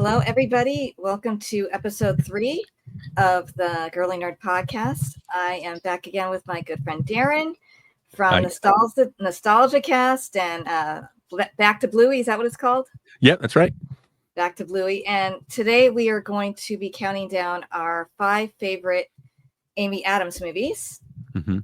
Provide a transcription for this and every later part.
Hello, everybody. Welcome to episode 3 of the Girly Nerd Podcast. I am back again with my good friend Darin from Nostalgia Cast and Back to Bluey. Is that what it's called? Yeah, that's right. Back to Bluey. And today we are going to be counting down our 5 favorite Amy Adams movies. Mm-hmm.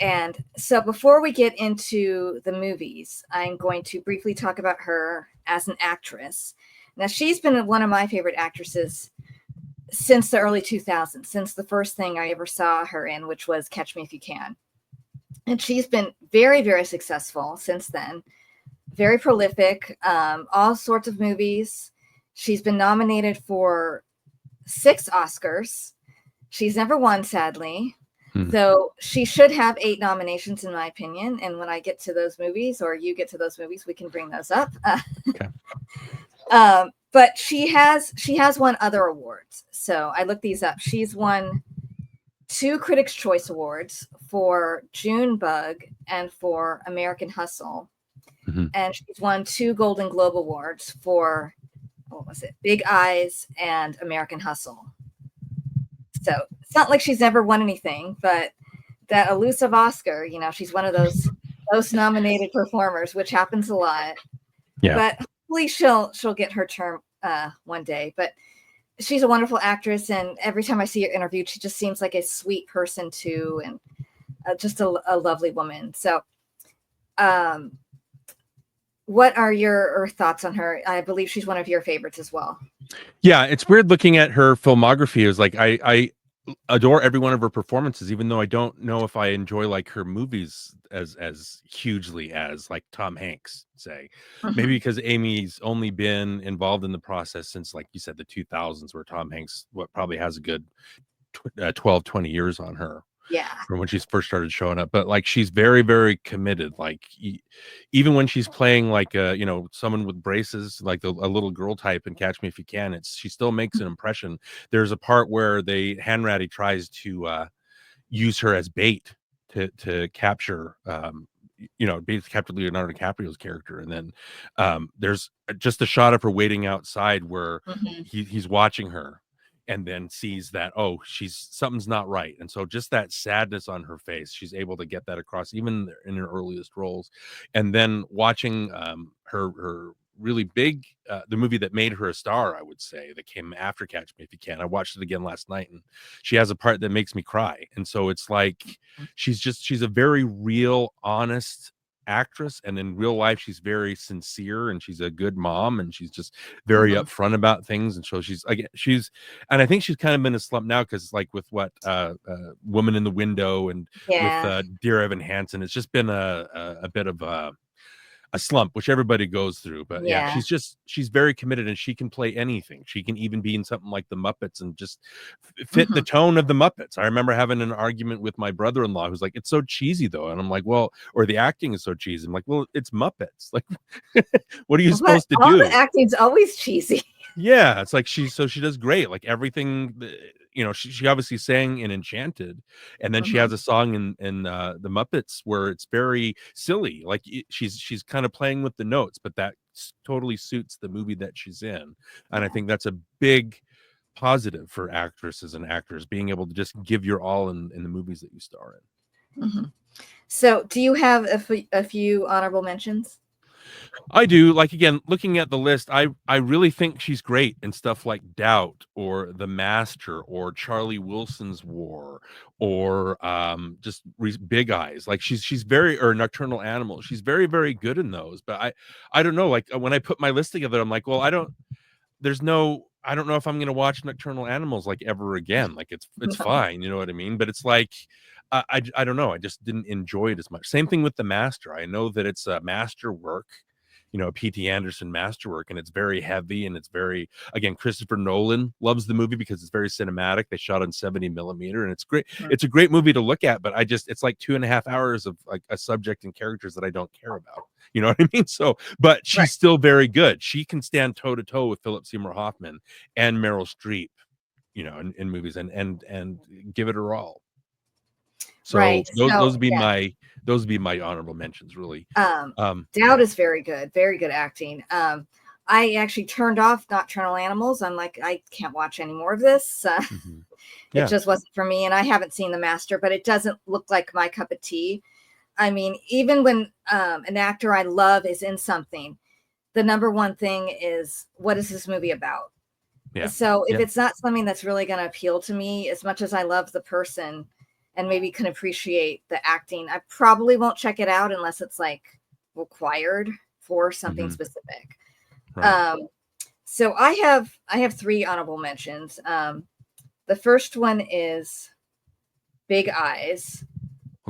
And so before we get into the movies, I'm going to briefly talk about her as an actress. Now, she's been one of my favorite actresses since the early 2000s, since the first thing I ever saw her in, which was Catch Me If You Can. And she's been very, very successful since then. Very prolific, all sorts of movies. She's been nominated for 6 Oscars. She's never won, sadly. Though she should have 8 nominations, in my opinion. And when I get to those movies, or you get to those movies, we can bring those up. Okay. But she has won other awards. So I looked these up. She's won 2 Critics' Choice Awards for Junebug and for American Hustle. Mm-hmm. And she's won 2 Golden Globe Awards for, what was it, Bigeyes and American Hustle. So it's not like she's never won anything, but that elusive Oscar, she's one of those nominated performers, which happens a lot. Yeah. But hopefully she'll get her term one day. But she's a wonderful actress, and every time I see her interviewed, she just seems like a sweet person too, and just a lovely woman. So, what are your thoughts on her? I believe she's one of your favorites as well. Yeah, it's weird looking at her filmography. It was like I adore every one of her performances, even though I don't know if I enjoy like her movies as hugely as like Tom Hanks, say. Mm-hmm. Maybe because Amy's only been involved in the process since, like you said, the 2000s, where Tom Hanks probably has a good 12, 20 years on her. Yeah, from when she first started showing up. But like, she's very, very committed. Like even when she's playing like someone with braces, like a little girl type in Catch Me If You Can, she still makes an impression. There's a part where Hanratty tries to use her as bait to capture bait to capture Leonardo DiCaprio's character. And then there's just a shot of her waiting outside where he's watching her, and then sees that, something's not right. And so just that sadness on her face, she's able to get that across even in her earliest roles. And then watching her really big, the movie that made her a star, I would say, that came after Catch Me If You Can. I watched it again last night, and she has a part that makes me cry. And so it's like, she's a very real, honest actress, and in real life she's very sincere, and she's a good mom, and she's just very upfront about things. And so and I think she's kind of been a slump now, because like with what Woman in the Window and with Dear Evan Hansen, it's just been a bit of a slump, which everybody goes through. But she's very committed, and she can play anything. She can even be in something like the Muppets and just fit the tone of the Muppets. I remember having an argument with my brother-in-law who's like, it's so cheesy though. And I'm like, well, or the acting is so cheesy. I'm like, well, it's Muppets. Like, what are you supposed to do? All the acting's always cheesy. Yeah, it's like she does great. Like everything, she obviously sang in Enchanted, and then she has a song in the Muppets where it's very silly. Like she's kind of playing with the notes, but that totally suits the movie that she's in. And I think that's a big positive for actresses and actors, being able to just give your all in the movies that you star in. So do you have a few honorable mentions? I do. Like, again, looking at the list, I really think she's great in stuff like Doubt or The Master or Charlie Wilson's War or just Big Eyes. Like she's very, or Nocturnal Animals. She's very, very good in those. But I don't know. Like when I put my list together, I'm like, well, I don't know if I'm going to watch Nocturnal Animals like ever again. Like it's fine. You know what I mean? But it's like, I don't know. I just didn't enjoy it as much. Same thing with The Master. I know that it's a masterwork, P.T. Anderson masterwork, and it's very heavy, and it's very, again, Christopher Nolan loves the movie because it's very cinematic. They shot on 70 millimeter, and it's great. It's a great movie to look at, but it's like 2.5 hours of like a subject and characters that I don't care about. You know what I mean? So, but she's still very good. She can stand toe to toe with Philip Seymour Hoffman and Meryl Streep, in movies and give it her all. So those would be my honorable mentions, really. Doubt is very good acting. I actually turned off Nocturnal Animals. I'm like, I can't watch any more of this. Yeah. It just wasn't for me. And I haven't seen The Master, but it doesn't look like my cup of tea. I mean, even when an actor I love is in something, the number one thing is, what is this movie about? Yeah. So if it's not something that's really going to appeal to me, as much as I love the person and maybe can appreciate the acting, I probably won't check it out unless it's like required for something specific. Right. So I have 3 honorable mentions. The first one is Big Eyes,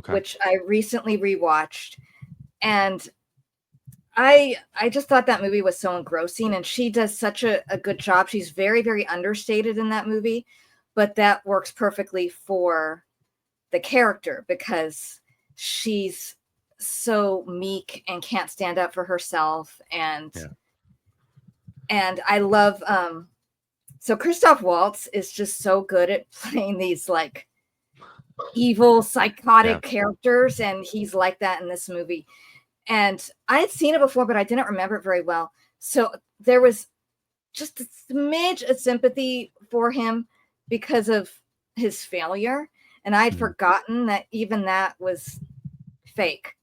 which I recently rewatched, and I just thought that movie was so engrossing, and she does such a good job. She's very, very understated in that movie, but that works perfectly for the character because she's so meek and can't stand up for herself. And I love, so Christoph Waltz is just so good at playing these like evil, psychotic characters. And he's like that in this movie. And I had seen it before, but I didn't remember it very well. So there was just a smidge of sympathy for him because of his failure. And I had forgotten that even that was fake,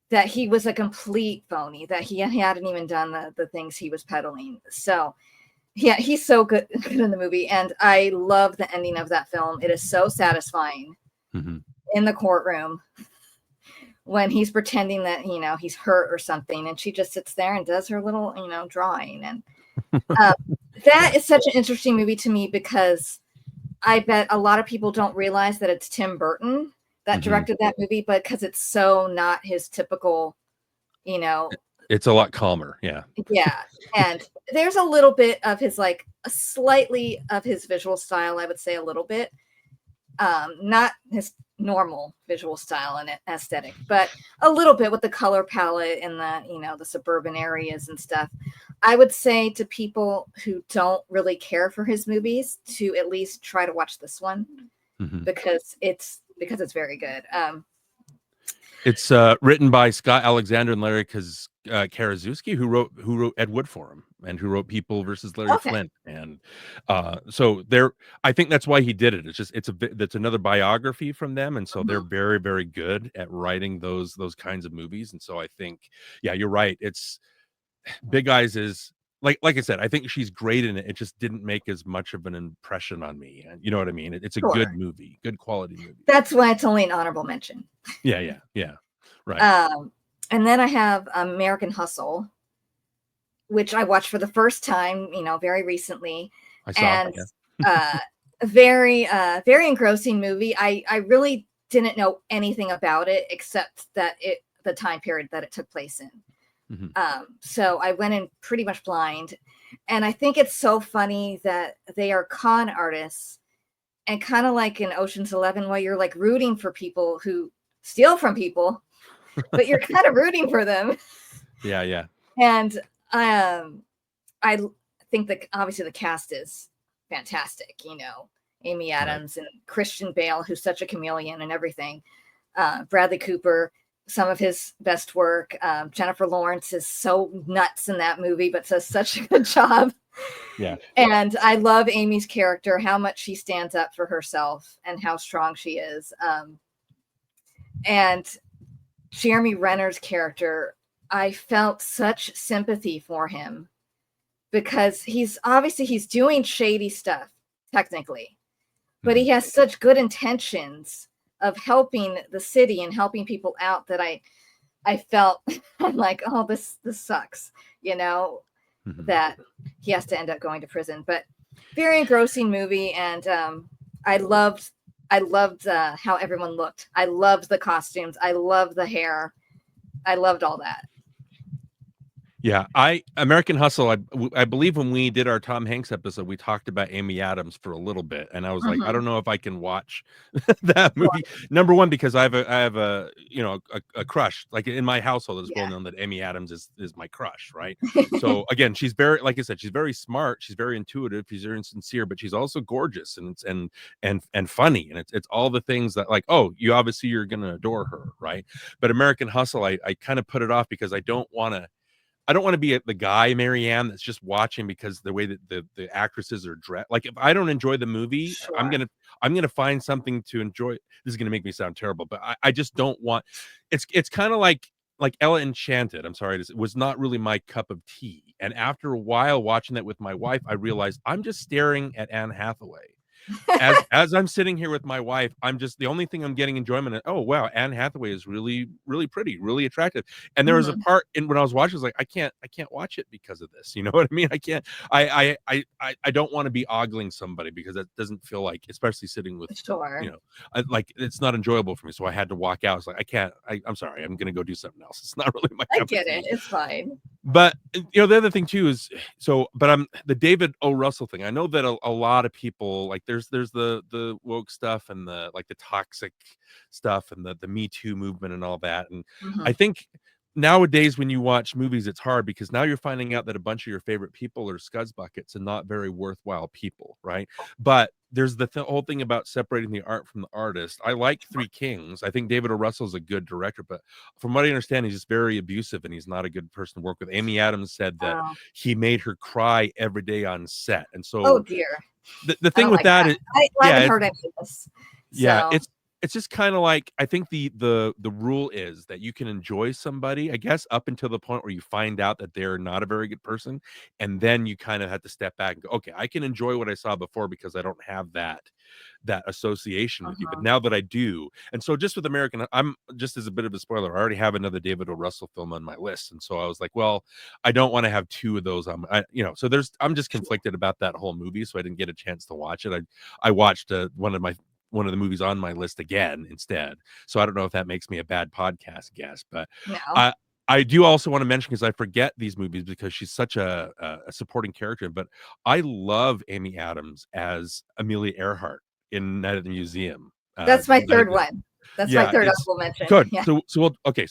that he was a complete phony, that he hadn't even done the things he was peddling. So yeah, he's so good in the movie. And I love the ending of that film. It is so satisfying in the courtroom when he's pretending that, he's hurt or something. And she just sits there and does her little, drawing. And that is such an interesting movie to me because I bet a lot of people don't realize that it's Tim Burton that directed that movie, but because it's so not his typical, it's a lot calmer. Yeah. Yeah. And there's a little bit of his, like a slightly of his visual style, I would say a little bit. Not his normal visual style and aesthetic, but a little bit with the color palette and the, the suburban areas and stuff. I would say to people who don't really care for his movies to at least try to watch this one because it's very good. It's written by Scott Alexander and Larry Karaszewski, who wrote Ed Wood for him and who wrote People versus Larry Flint. And so I think that's why he did it. That's another biography from them. And so they're very, very good at writing those kinds of movies. And so I think, yeah, you're right. It's Big Eyes is like I said, I think she's great in it. It just didn't make as much of an impression on me. And you know what I mean? It's a good movie, good quality movie. That's why it's only an honorable mention. Yeah. Right. And then I have American Hustle, which I watched for the first time, very recently. I saw it. Very, very engrossing movie. I really didn't know anything about it except that the time period that it took place in. So I went in pretty much blind, and I think it's so funny that they are con artists, and kind of like in Ocean's 11, where you're like rooting for people who steal from people, but you're kind of rooting for them. Yeah. And I think that obviously the cast is fantastic. Amy Adams and Christian Bale, who's such a chameleon and everything. Bradley Cooper, some of his best work. Jennifer Lawrence is so nuts in that movie, but does such a good job. Yeah. And I love Amy's character, how much she stands up for herself and how strong she is. And Jeremy Renner's character, I felt such sympathy for him because he's doing shady stuff, technically, but he has such good intentions of helping the city and helping people out that I felt I'm like, oh, this sucks, that he has to end up going to prison. But very engrossing movie, and I loved how everyone looked. I loved the costumes. I loved the hair. I loved all that. Yeah, American Hustle. I believe when we did our Tom Hanks episode, we talked about Amy Adams for a little bit, and I was like, I don't know if I can watch that movie. Number one, because I have a crush. Like in my household, it's well known that Amy Adams is my crush, right? So again, she's very, like I said, she's very smart, she's very intuitive, she's very sincere, but she's also gorgeous and funny, and it's all the things that, like, oh, you're gonna adore her, right? But American Hustle, I kind of put it off because I don't want to. I don't want to be the guy, Marianne, that's just watching because the way that the actresses are dressed. Like if I don't enjoy the movie, Sure. I'm gonna find something to enjoy. This is gonna make me sound terrible, but I just don't want. It's kind of like Ella Enchanted. I'm sorry, it was not really my cup of tea. And after a while watching that with my wife, I realized I'm just staring at Anne Hathaway. As I'm sitting here with my wife, I'm just the only thing I'm getting enjoyment in. Oh wow, Anne Hathaway is really, really pretty, really attractive. And there was a part in when I was watching, I was like, I can't watch it because of this. You know what I mean? I can't. I don't want to be ogling somebody because that doesn't feel like, especially sitting with, Sure. you know, like it's not enjoyable for me. So I had to walk out. I was like, I can't. I'm sorry. I'm gonna go do something else. It's not really my. I get it. It's fine. But you know, the other thing too is but I'm the David O. Russell thing. I know that a lot of people like there's the woke stuff and the like the toxic stuff and the Me Too movement and all that. And I think nowadays when you watch movies, it's hard because now you're finding out that a bunch of your favorite people are scuzz buckets and not very worthwhile people, right? But there's the whole thing about separating the art from the artist. I like Three Kings. I think David O. Russell is a good director, but from what I understand, he's just very abusive and he's not a good person to work with. Amy Adams said that he made her cry every day on set. And so, oh dear, the thing with that is, I haven't heard any of this. Yeah, it's just kind of like I think the rule is that you can enjoy somebody, I guess, up until the point where you find out that they're not a very good person, and then you kind of have to step back and go, okay, I can enjoy what I saw before because I don't have that association with you, but now that I do. And so just with American, I'm just as a bit of a spoiler, I already have another David O. Russell film on my list, and so I was like, well, I don't want to have two of those on so I'm just conflicted about that whole movie, so I didn't get a chance to watch it. I watched one of the movies on my list again instead. So I don't know if that makes me a bad podcast guest, but no. I do also want to mention, because I forget these movies because she's such a supporting character, but I love Amy Adams as Amelia Earhart in Night at the Museum. That's my third one. That's my third honorable mention. Good. Yeah. So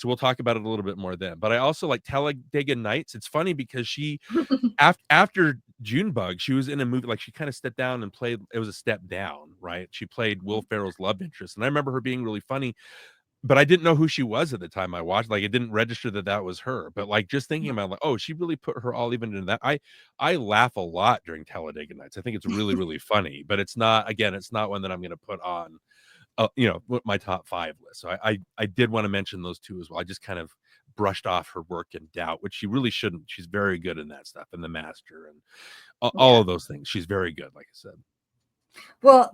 we'll talk about it a little bit more then. But I also like Talladega Nights. It's funny because she after Junebug, she was in a movie, like she kind of stepped down and played, it was a step down, right? She played Will Ferrell's love interest. And I remember her being really funny, but I didn't know who she was at the time I watched. Like it didn't register that was her. But like just thinking about like, oh, she really put her all even into that. I laugh a lot during Talladega Nights. I think it's really, really funny, but it's not one that I'm going to put on my top 5 list. So I did want to mention those two as well. I just kind of brushed off her work in Doubt, which she really shouldn't. She's very good in that stuff, and The Master, and all of those things. She's very good, like I said. Well,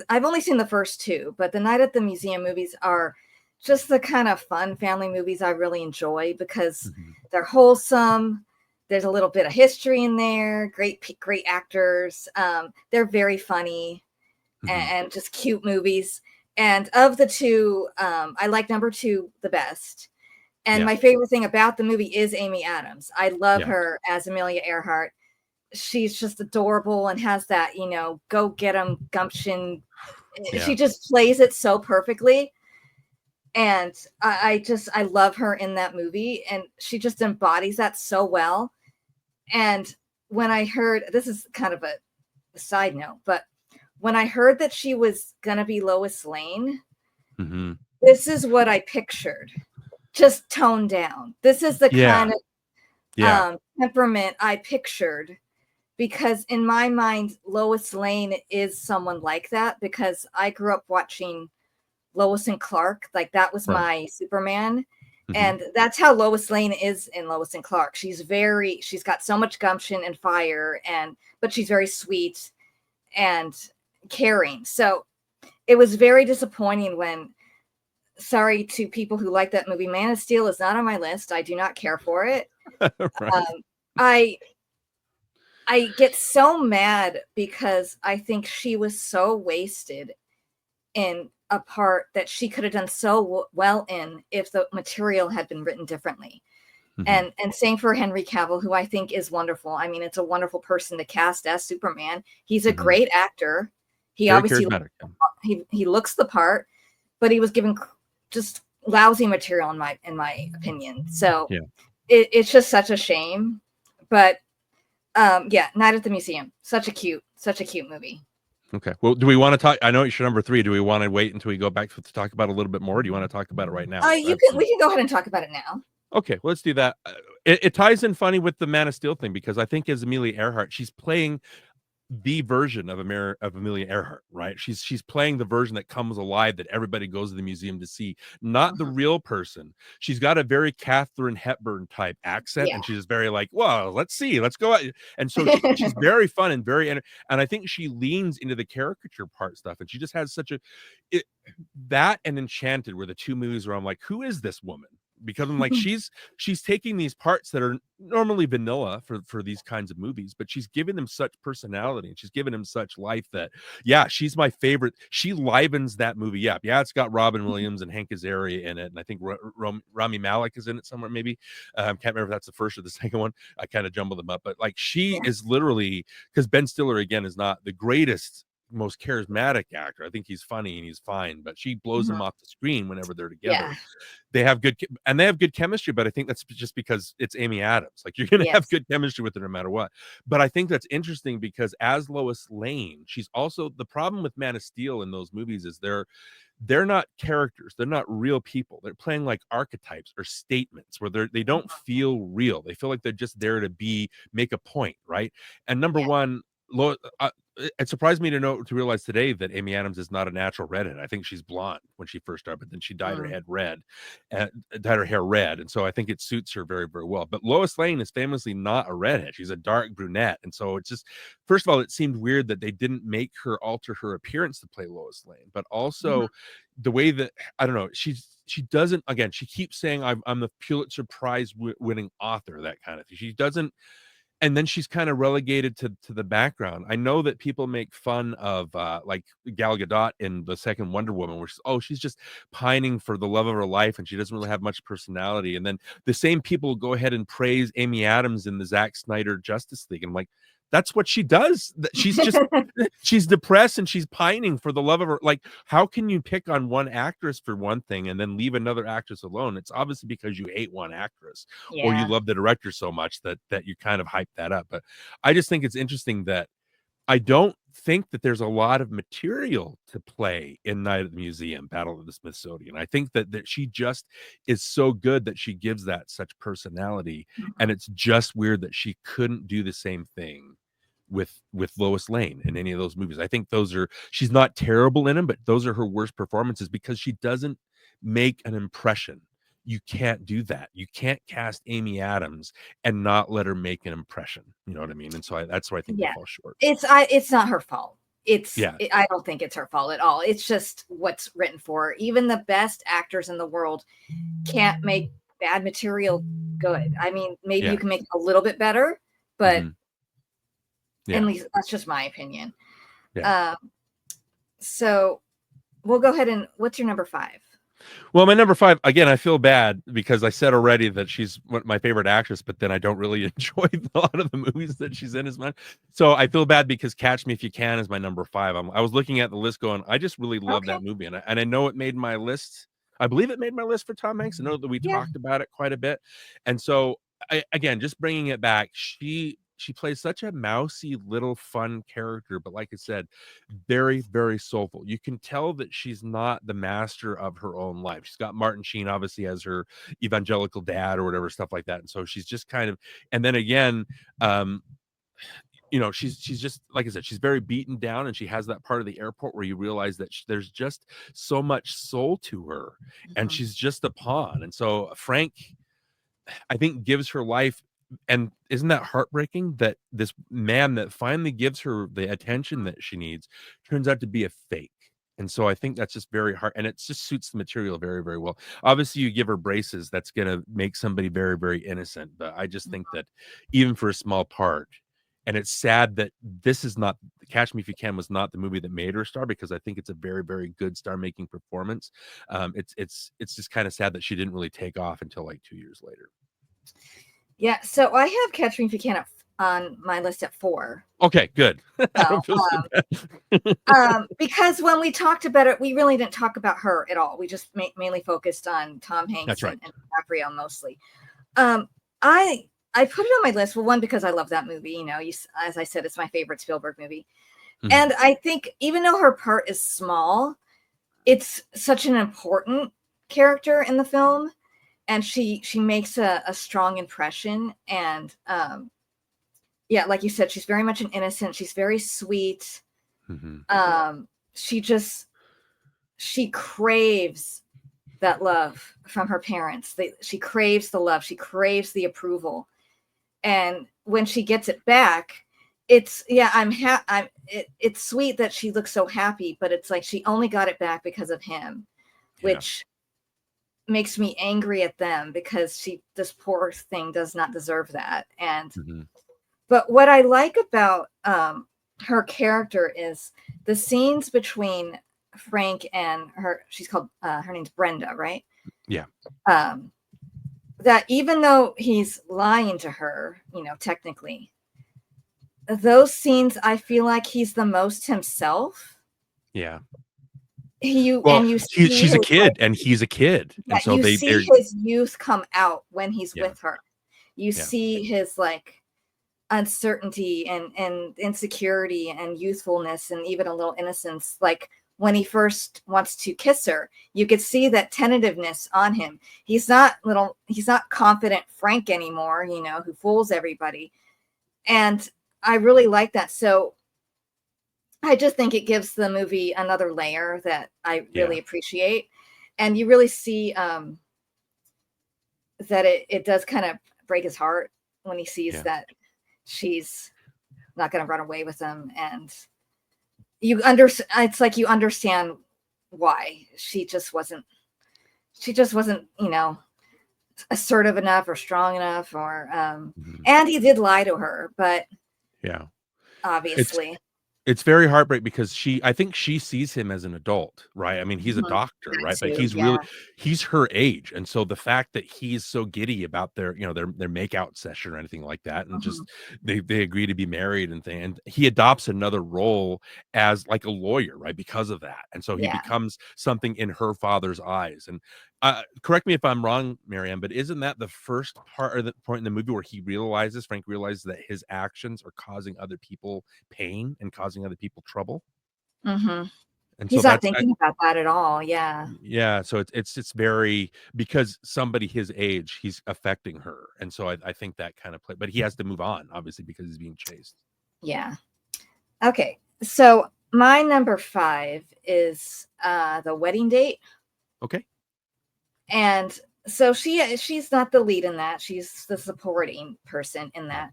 I've only seen the first 2, but the Night at the Museum movies are just the kind of fun family movies I really enjoy because they're wholesome. There's a little bit of history in there. Great actors. They're very funny and just cute movies. And of the 2, I like number 2 the best. And my favorite thing about the movie is Amy Adams. I love her as Amelia Earhart. She's just adorable and has that, go get 'em gumption. She just plays it so perfectly. And I love her in that movie. And she just embodies that so well. And when I heard, this is kind of a side note, but when I heard that she was going to be Lois Lane, this is what I pictured. Just toned down. This is the kind of temperament I pictured, because in my mind, Lois Lane is someone like that, because I grew up watching Lois and Clark. Like that was my Superman. And that's how Lois Lane is in Lois and Clark. She's got so much gumption and fire, but she's very sweet and caring. So it was very disappointing when, sorry to people who like that movie, Man of Steel is not on my list. I do not care for it. I get so mad because I think she was so wasted in a part that she could have done so well in if the material had been written differently. And same for Henry Cavill, who I think is wonderful. I mean, it's a wonderful person to cast as Superman. He's a great actor. He very obviously he looks the part, but he was given just lousy material in my opinion. So it's just such a shame. But Night at the Museum, such a cute movie. Okay. Well, do we want to talk? I know it's your number 3. Do we want to wait until we go back to talk about it a little bit more? Or do you want to talk about it right now? We can go ahead and talk about it now. Okay, well, let's do that. It ties in funny with the Man of Steel thing because I think as Amelia Earhart, she's playing the version of Amelia Earhart, right? She's playing the version that comes alive that everybody goes to the museum to see, not the Mhm. real person. She's got a very Katharine Hepburn type accent, Yeah. and she's very like, "Well, let's see, let's go out." And so she's very fun and and I think she leans into the caricature part stuff, and she just has such a it, that and Enchanted were the two movies where I'm like, "Who is this woman?" Because I'm like, she's taking these parts that are normally vanilla for these kinds of movies, but she's giving them such personality and she's giving them such life that, yeah, she's my favorite. She livens that movie up. Yeah, it's got Robin Williams and Hank Azaria in it, and I think Rami Malek is in it somewhere. Maybe can't remember if that's the first or the second one. I kind of jumbled them up, but like she Yeah. is literally, because Ben Stiller again is not the greatest, most charismatic actor. I think he's funny and he's fine, but she blows Mhm. him off the screen whenever they're Yeah. together. They have good chemistry, but I think that's just because it's Amy Adams. Like you're gonna have Yes. good chemistry with her no matter what. But I think that's interesting because as Lois Lane, she's also the problem with Man of Steel in those movies is they're not characters, they're not real people. They're playing like archetypes or statements where they don't feel real. They feel like they're just there to make a point, right? And number Yeah. one, it surprised me to realize today that Amy Adams is not a natural redhead. I think she's blonde when she first started, but then she dyed her Mm. head red, and dyed her hair red, and so I think it suits her very, very well. But Lois Lane is famously not a redhead; she's a dark brunette, and so it's just, first of all, it seemed weird that they didn't make her alter her appearance to play Lois Lane, but Mhm. also the way that I don't know, she doesn't, again, she keeps saying I'm the Pulitzer Prize winning author, that kind of thing. She doesn't, and then she's kind of relegated to the background. I know that people make fun of like Gal Gadot in the second Wonder Woman, where she's just pining for the love of her life and she doesn't really have much personality. And then the same people go ahead and praise Amy Adams in the Zack Snyder Justice League. And I'm like, that's what she does. She's depressed and she's pining for the love of her. Like, how can you pick on one actress for one thing and then leave another actress alone? It's obviously because you hate one actress or you Yeah. love the director so much that you kind of hype that up. But I just think it's interesting that I don't think that there's a lot of material to play in Night at the Museum, Battle of the Smithsonian. I think that she just is so good that she gives that such personality, and Mhm. it's just weird that she couldn't do the same thing with Lois Lane in any of those movies. I think she's not terrible in them, but those are her worst performances because she doesn't make an impression. You can't do that. You can't cast Amy Adams and not let her make an impression. You know what I mean? And so that's where I think they Yeah. fall short. It's not her fault. Yeah. I don't think it's her fault at all. It's just what's written for her. Even the best actors in the world can't make bad material good. I mean, maybe you Yeah. can make it a little bit better, but Mhm. at Yeah. least that's just my opinion. Yeah. Um, so we'll go ahead and what's your number 5? Well, my number 5, again, I feel bad because I said already that she's my favorite actress, but then I don't really enjoy a lot of the movies that she's in as much. So I feel bad because Catch Me If You Can is my number 5. I was looking at the list going, I just really love Okay. that movie. And I know it made my list. I believe it made my list for Tom Hanks. I know that we Yeah. talked about it quite a bit. And so again, just bringing it back, she plays such a mousy little fun character, but like I said, very, very soulful. You can tell that she's not the master of her own life. She's got Martin Sheen obviously as her evangelical dad or whatever, stuff like that. And so she's just kind of, and then again, um, she's just, like I said, she's very beaten down, and she has that part of the airport where you realize that there's just so much soul to her, and Mhm. she's just a pawn. And so Frank, I think, gives her life. And isn't that heartbreaking that this man that finally gives her the attention that she needs turns out to be a fake? And so I think that's just very hard, and it just suits the material very, very well. Obviously, you give her braces, that's gonna make somebody very, very innocent. But I just think that even for a small part, and it's sad that this is not Catch Me If You Can was not the movie that made her a star, because I think it's a very, very good star-making performance. It's just kind of sad that she didn't really take off until like 2 years later. Yeah. So I have Catch Me If You Can on my list at 4. Okay, good. I So, don't feel so bad. because when we talked about it, we really didn't talk about her at all. We just mainly focused on Tom That's Hanks right. and DiCaprio mostly. Um, I I put it on my list. Well, one, because I love that movie. You know, as I said, it's my favorite Spielberg movie. Mhm. And I think even though her part is small, it's such an important character in the film and she makes a strong impression. And yeah, like you said, she's very much an innocent. She's very sweet. She craves that love from her parents. She craves the love. She craves the approval. And when she gets it back, it's it's sweet that she looks so happy, but it's like she only got it back because of him, which makes me angry at them, because this poor thing does not deserve that. And but what I like about her character is the scenes between Frank and her. She's called her name's Brenda, right? Yeah. That even though he's lying to her, technically, those scenes, I feel like he's the most himself. Yeah. She's a kid, and he's a kid, and so you see his youth come out when he's with her. You see his like uncertainty and insecurity and youthfulness and even a little innocence. Like when he first wants to kiss her, you could see that tentativeness on him. He's not confident Frank anymore, who fools everybody. And I really like that. So I just think it gives the movie another layer that I really appreciate. And you really see that it does kind of break his heart when he sees that she's not going to run away with him. And it's like you understand why she just wasn't, assertive enough or strong enough, or and he did lie to her, but obviously it's very heartbreaking, because I think she sees him as an adult, right? I mean, he's a doctor, right? But he's her age. And so the fact that he's so giddy about their makeout session or anything like that, and just they agree to be married and he adopts another role as like a lawyer, right? Because of that. And so he becomes something in her father's eyes. And correct me if I'm wrong, Marianne, but isn't that the first part, or the point in the movie where Frank realizes that his actions are causing other people pain and causing other people trouble? And he's so not thinking about that at all. So it's very, because somebody his age, he's affecting her. And so I think that kind of play, but he has to move on, obviously, because he's being chased. Okay, so my number 5 is The Wedding Date. Okay. And so she's not the lead in that. She's the supporting person in that.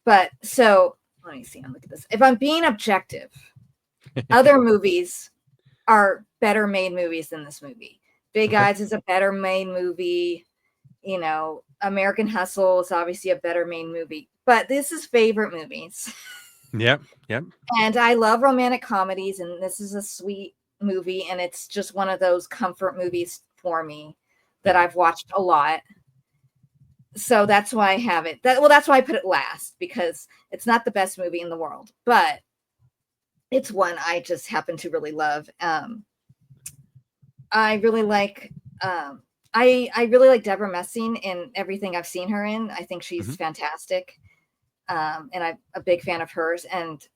But so let me see. Look at this. If I'm being objective, other movies are better made movies than this movie. Bigeyes is a better made movie. American Hustle is obviously a better made movie. But this is favorite movies. Yep. And I love romantic comedies, and this is a sweet movie, and it's just one of those comfort movies for me that I've watched a lot. So that's why I have it. That's why I put it last, because it's not the best movie in the world, but it's one I just happen to really love. I really like I really like Deborah Messing in everything I've seen her in. I think she's fantastic. And I'm a big fan of hers. And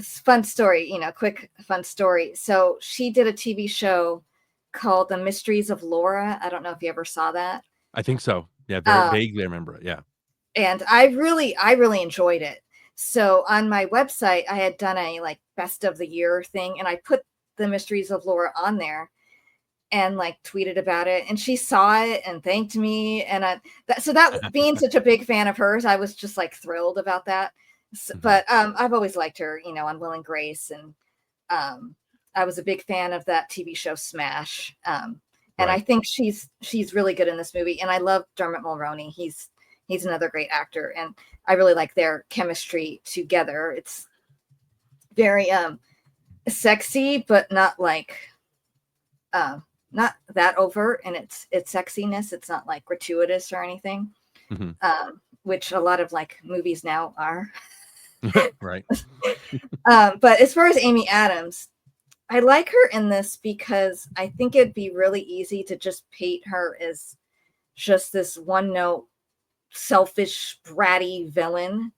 fun story, quick fun story. So she did a TV show called The Mysteries of Laura. I don't know if you ever saw that. I think so. Yeah, very vaguely I remember it. Yeah. And I really enjoyed it. So on my website, I had done a like best of the year thing, and I put The Mysteries of Laura on there and like tweeted about it, and she saw it and thanked me. And that being such a big fan of hers, I was just like thrilled about that. But I've always liked her, on Will and Grace, and I was a big fan of that TV show Smash. And I think she's really good in this movie. And I love Dermot Mulroney. He's another great actor, and I really like their chemistry together. It's very sexy, but not like not that overt in its sexiness. It's not like gratuitous or anything, which a lot of like movies now are. Right. But as far as Amy Adams, I like her in this because I think it'd be really easy to just paint her as just this one-note, selfish, bratty villain.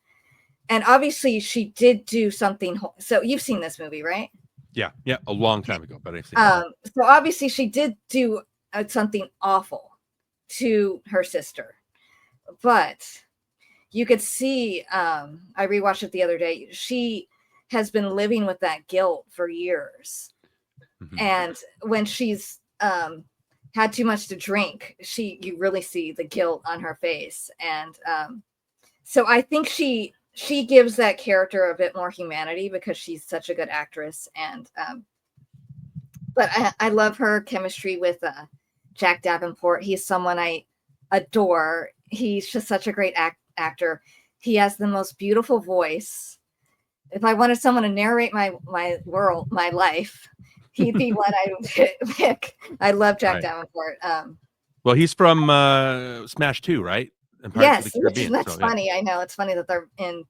And obviously she did do something. So you've seen this movie, right? Yeah, a long time ago, but I've seen it. So obviously she did do something awful. to her sister. But you could see, I rewatched it the other day. She has been living with that guilt for years. Mhm. And when she's had too much to drink, you really see the guilt on her face. And so I think she gives that character a bit more humanity because she's such a good actress. And but I love her chemistry with Jack Davenport. He's someone I adore. He's just such a great actor. He has the most beautiful voice. If I wanted someone to narrate my life, he'd be one I would pick. I love Jack Davenport. Well, he's from Smash 2, right? And Pirates of the Caribbean. That's funny. Yeah. I know it's funny that they're in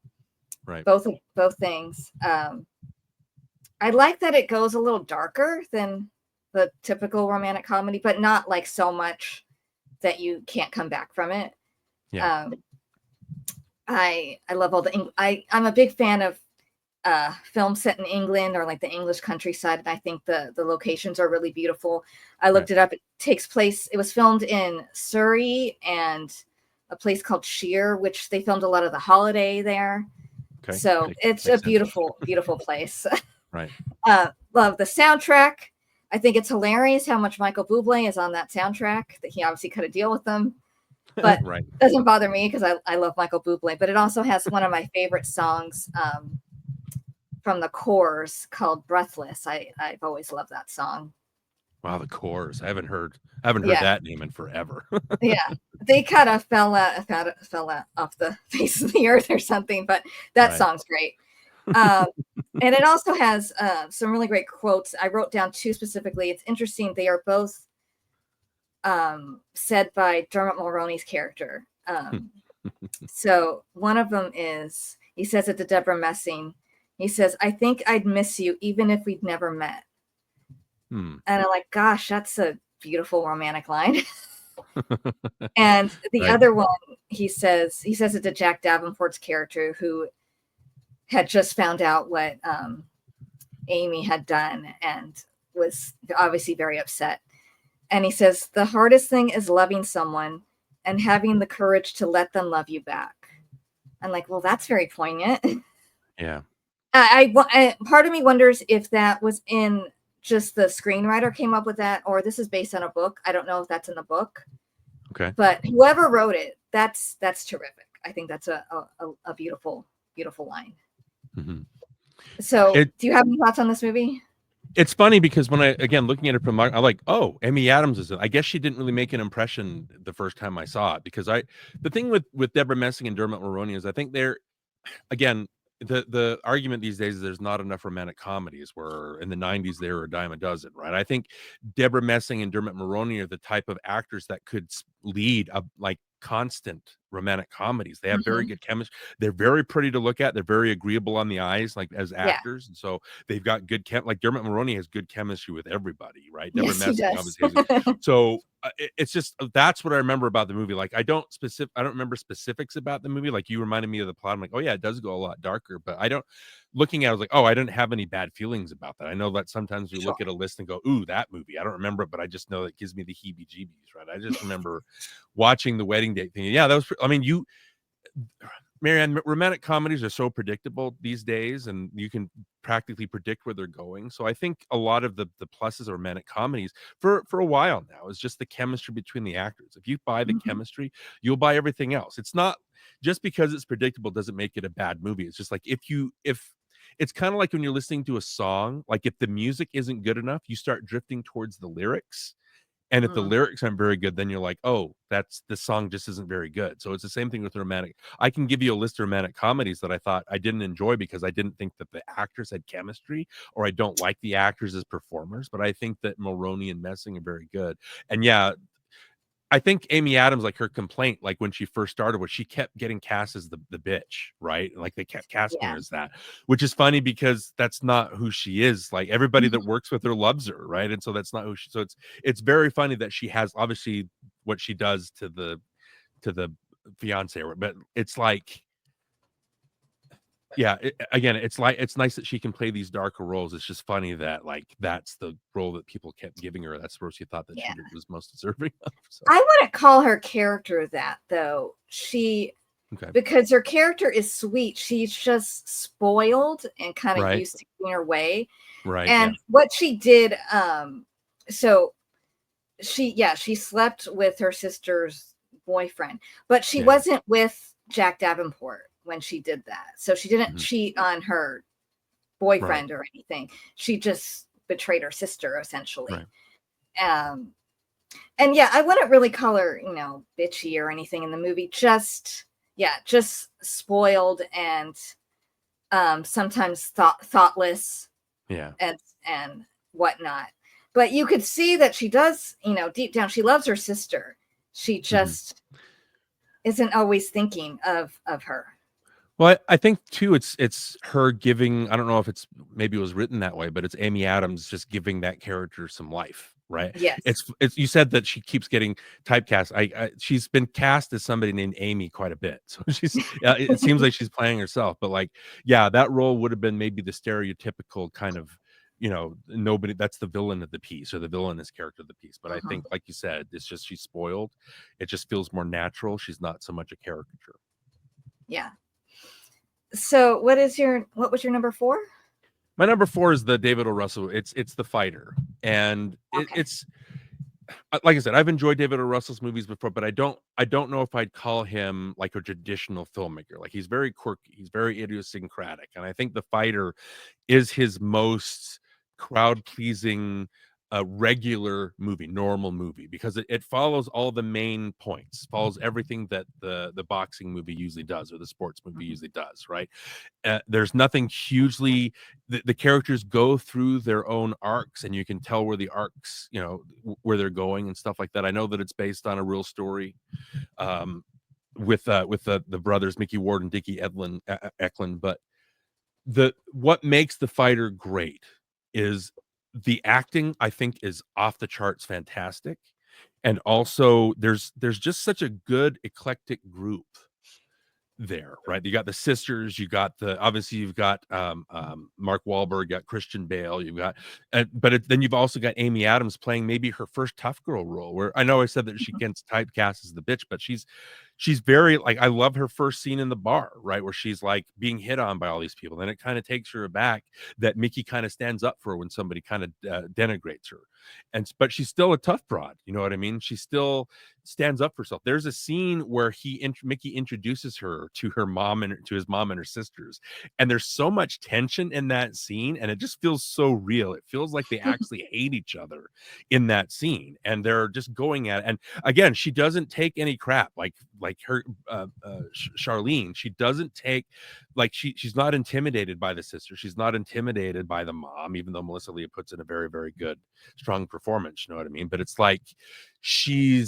both things. I like that it goes a little darker than the typical romantic comedy, but not like so much that you can't come back from it. Yeah. I love all the I'm a big fan of films set in England or like the English countryside, and I think the locations are really beautiful. I looked it up. It was filmed in Surrey and a place called Sheer, which they filmed a lot of The Holiday there. Okay. So it's a beautiful, beautiful place. Right. Love the soundtrack. I think it's hilarious how much Michael Bublé is on that soundtrack, that he obviously cut a deal with them. But it doesn't bother me because I love Michael Bublé. But it also has one of my favorite songs from the Corrs called Breathless. I've always loved that song. Wow, the Corrs. I haven't heard that name in forever. Yeah. They kind of fell out off the face of the earth or something, but that song's great. And it also has some really great quotes. I wrote down two specifically. It's interesting. They are both said by Dermot Mulroney's character. So one of them is, he says it to Deborah Messing. He says, "I think I'd miss you even if we'd never met." And I'm like, gosh, that's a beautiful romantic line. And the other one, he says it to Jack Davenport's character, who had just found out what Amy had done and was obviously very upset. And he says, "The hardest thing is loving someone and having the courage to let them love you back." I'm like, well, that's very poignant. Yeah. I part of me wonders if that was in just the screenwriter came up with that, or this is based on a book. I don't know if that's in the book. Okay. But whoever wrote it, that's terrific. I think that's a beautiful, beautiful line. Mm-hmm. So do you have any thoughts on this movie? It's funny because when looking at it from I'm like, oh, Amy Adams is it. I guess she didn't really make an impression the first time I saw it, because the thing with Deborah Messing and Dermot Mulroney is I think they're, again, the argument these days is there's not enough romantic comedies, where in the 90s they were a dime a dozen, right? I think Deborah Messing and Dermot Mulroney are the type of actors that could lead a like constant romantic comedies. They have very good chemistry. They're very pretty to look at. They're very agreeable on the eyes, like as actors. And so they've got good like Dermot Mulroney has good chemistry with everybody, right? Deborah Messing obviously so it's just, that's what I remember about the movie. Like I don't remember specifics about the movie. Like you reminded me of the plot. I'm like, oh yeah, it does go a lot darker, but looking at it, I was like, oh, I didn't have any bad feelings about that. I know that sometimes we look at a list and go, ooh, that movie, I don't remember it, but I just know it gives me the heebie-jeebies, right? I just remember watching The Wedding Date thinking, yeah, that was, Marianne, romantic comedies are so predictable these days, and you can practically predict where they're going. So I think a lot of the pluses of romantic comedies for a while now is just the chemistry between the actors. If you buy the chemistry, you'll buy everything else. It's not just because it's predictable doesn't make it a bad movie. It's just like if it's kind of like when you're listening to a song, like if the music isn't good enough, you start drifting towards the lyrics. And if the lyrics aren't very good, then you're like, oh, the song just isn't very good. So it's the same thing with romantic. I can give you a list of romantic comedies that I thought I didn't enjoy because I didn't think that the actors had chemistry, or I don't like the actors as performers. But I think that Mulroney and Messing are very good. And yeah, I think Amy Adams, like her complaint, like when she first started, was she kept getting cast as the bitch, right? Like they kept casting her as that, which is funny because that's not who she is. Like everybody that works with her loves her, right? And so that's not who she. So it's very funny that she has obviously what she does to the fiance, but it's like Yeah, again, it's like it's nice that she can play these darker roles. It's just funny that like that's the role that people kept giving her. That's where she thought that Yeah. was most deserving of. So I wouldn't call her character that though. okay, Because her character is sweet. She's just spoiled and kind of right, used to getting her way. right, yeah, And what she did, so she slept with her sister's boyfriend, but she yeah, wasn't with Jack Davenport when she did that. So she didn't mhm, cheat on her right, boyfriend or anything. She just betrayed her sister essentially. right. Um, and yeah, I wouldn't really call her, bitchy or anything in the movie. Just spoiled and sometimes thoughtless Yeah. and whatnot. But you could see that she does, deep down, she loves her sister. She Mhm. just isn't always thinking of her. Well, I think too, it's her giving. I don't know if maybe it was written that way, but it's Amy Adams just giving that character some life, right? Yes. It's you said that she keeps getting typecast. She's been cast as somebody named Amy quite a bit, so she's. It seems like she's playing herself, but like, yeah, that role would have been maybe the stereotypical kind of. Nobody. That's the villain of the piece or the villainous character of the piece. But I Uh-huh. think, like you said, it's just she's spoiled. It just feels more natural. She's not so much a caricature. Yeah. So what was your number 4? My number 4 is the David O. Russell. It's the fighter, and Okay. it's like I said, I've enjoyed David O. Russell's movies before, but I don't know if I'd call him like a traditional filmmaker. Like he's very quirky, he's very idiosyncratic, and I think the fighter is his most crowd pleasing regular movie, normal movie, because it follows all the main points, follows everything that the boxing movie usually does or the sports movie Mhm. usually does, right? There's nothing hugely the characters go through their own arcs and you can tell where the arcs where they're going and stuff like that. I know that it's based on a real story um with the brothers Mickey Ward and Dickie Eklund, but the what makes the fighter great is the acting. I think is off the charts fantastic, and also there's just such a good eclectic group there, right? You got the sisters, you got obviously you've got Mark Wahlberg, you got Christian Bale, you've got, then you've also got Amy Adams playing maybe her first tough girl role. Where I know I said that she gets typecast as the bitch, but she's very like I love her first scene in the bar, right, where she's like being hit on by all these people. Then it kind of takes her aback that Mickey kind of stands up for her when somebody kind of denigrates her, but she's still a tough broad. You know what I mean? She still stands up for herself. There's a scene where Mickey introduces her to her mom and to his mom and her sisters, and there's so much tension in that scene, and it just feels so real. It feels like they actually hate each other in that scene, and they're just going at it. And again, she doesn't take any crap like her Charlene. She doesn't take like she's not intimidated by the sister. She's not intimidated by the mom, even though Melissa Lea puts in a very, very good, strong performance. You know what I mean? But it's like she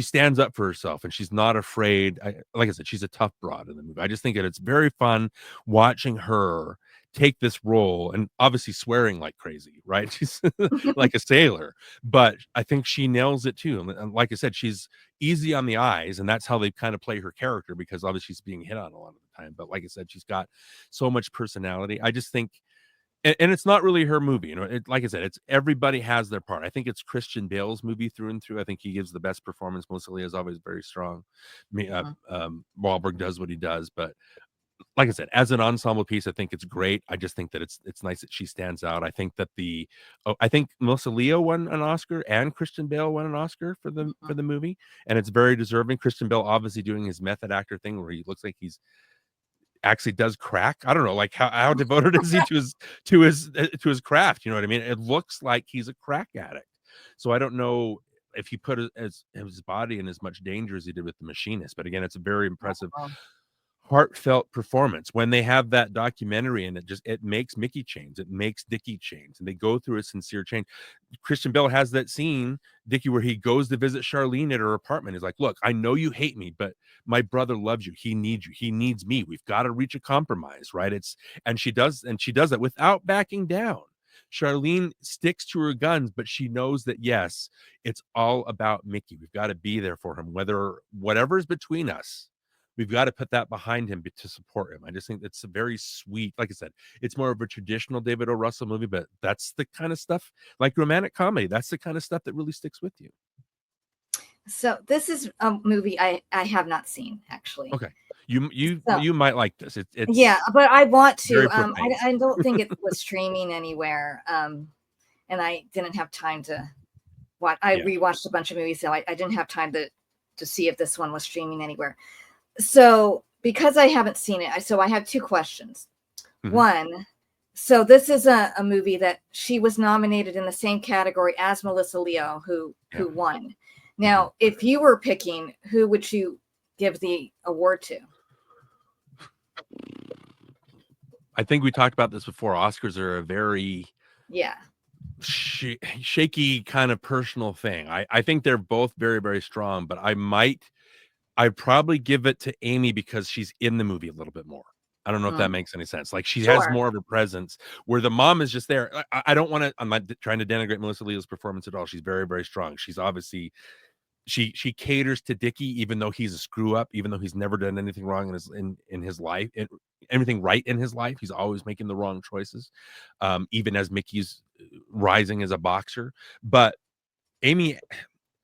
stands up for herself and she's not afraid. Like I said, she's a tough broad in the movie. I just think that it's very fun watching her take this role and obviously swearing like crazy, right? She's like a sailor, but I think she nails it too. And like I said, she's easy on the eyes, and that's how they kind of play her character because obviously she's being hit on a lot of the time. But like I said, she's got so much personality. I just think and it's not really her movie, like I said, it's everybody has their part. I think it's Christian Bale's movie through and through. I think he gives the best performance. Melissa Lea is always very strong. Mhm. Wahlberg does what he does, but like I said, as an ensemble piece, I think it's great. I just think that it's nice that she stands out. I think that I think Melissa Leo won an Oscar and Christian Bale won an Oscar for the movie, and it's very deserving. Christian Bale obviously doing his method actor thing where he looks like he's actually does crack. I don't know, like how devoted is he to his craft? You know what I mean? It looks like he's a crack addict. So I don't know if he put his body in as much danger as he did with the machinist. But again, it's a very impressive Oh, heartfelt performance when they have that documentary and it makes Mickey change, it makes Dickie change, and they go through a sincere change. Christian Bale has that scene, Dickie, where he goes to visit Charlene at her apartment. He's like, look, I know you hate me, but my brother loves you, he needs me, we've got to reach a compromise, right? And she does that without backing down. Charlene sticks to her guns, but she knows that yes, it's all about Mickey. We've got to be there for him, whether whatever's between us, we've got to put that behind him to support him. I just think it's a very sweet, like I said, it's more of a traditional David O. Russell movie, but that's the kind of stuff, like romantic comedy, that's the kind of stuff that really sticks with you. So this is a movie I have not seen, actually. Okay. You might like this. It's yeah, but I want to. very profane. I don't think it was streaming anywhere, and I didn't have time to watch. I rewatched a bunch of movies, so I didn't have time to see if this one was streaming anywhere. So because I haven't seen it, so I have two questions. Mhm. One, so this is a movie that she was nominated in the same category as Melissa Leo, who won. Now, if you were picking, who would you give the award to? I think we talked about this before. Oscars are a very shaky kind of personal thing. I think they're both very, very strong, but I'd probably give it to Amy because she's in the movie a little bit more. I don't know if that makes any sense. Like she has more of a presence where the mom is just there. I don't want to, I'm not trying to denigrate Melissa Leo's performance at all. She's very, very strong. She's obviously, she caters to Dickie, even though he's a screw up, even though he's never done anything wrong in his life, everything right in his life. He's always making the wrong choices, even as Mickey's rising as a boxer. But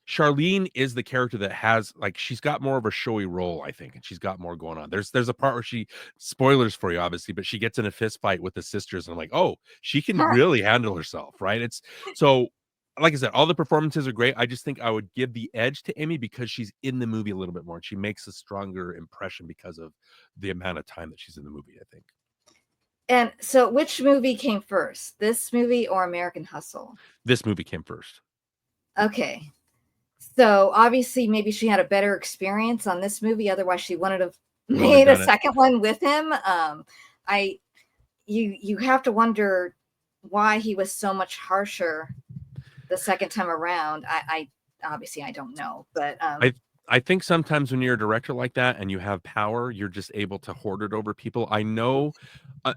Charlene is the character that has, like, she's got more of a showy role, I think, and she's got more going on. There's a part where she, spoilers for you, obviously, but she gets in a fist fight with the sisters, and I'm like, oh, she can really handle herself, right? It's so, like I said, all the performances are great. I just think I would give the edge to Amy because she's in the movie a little bit more, and she makes a stronger impression because of the amount of time that she's in the movie, I think. And so, which movie came first, this movie or American Hustle? This movie came first. Okay. So obviously, maybe she had a better experience on this movie. Otherwise, she wouldn't have made a second one with him. You have to wonder why he was so much harsher the second time around. I obviously I don't know, but I think sometimes when you're a director like that and you have power, you're just able to hoard it over people. I know,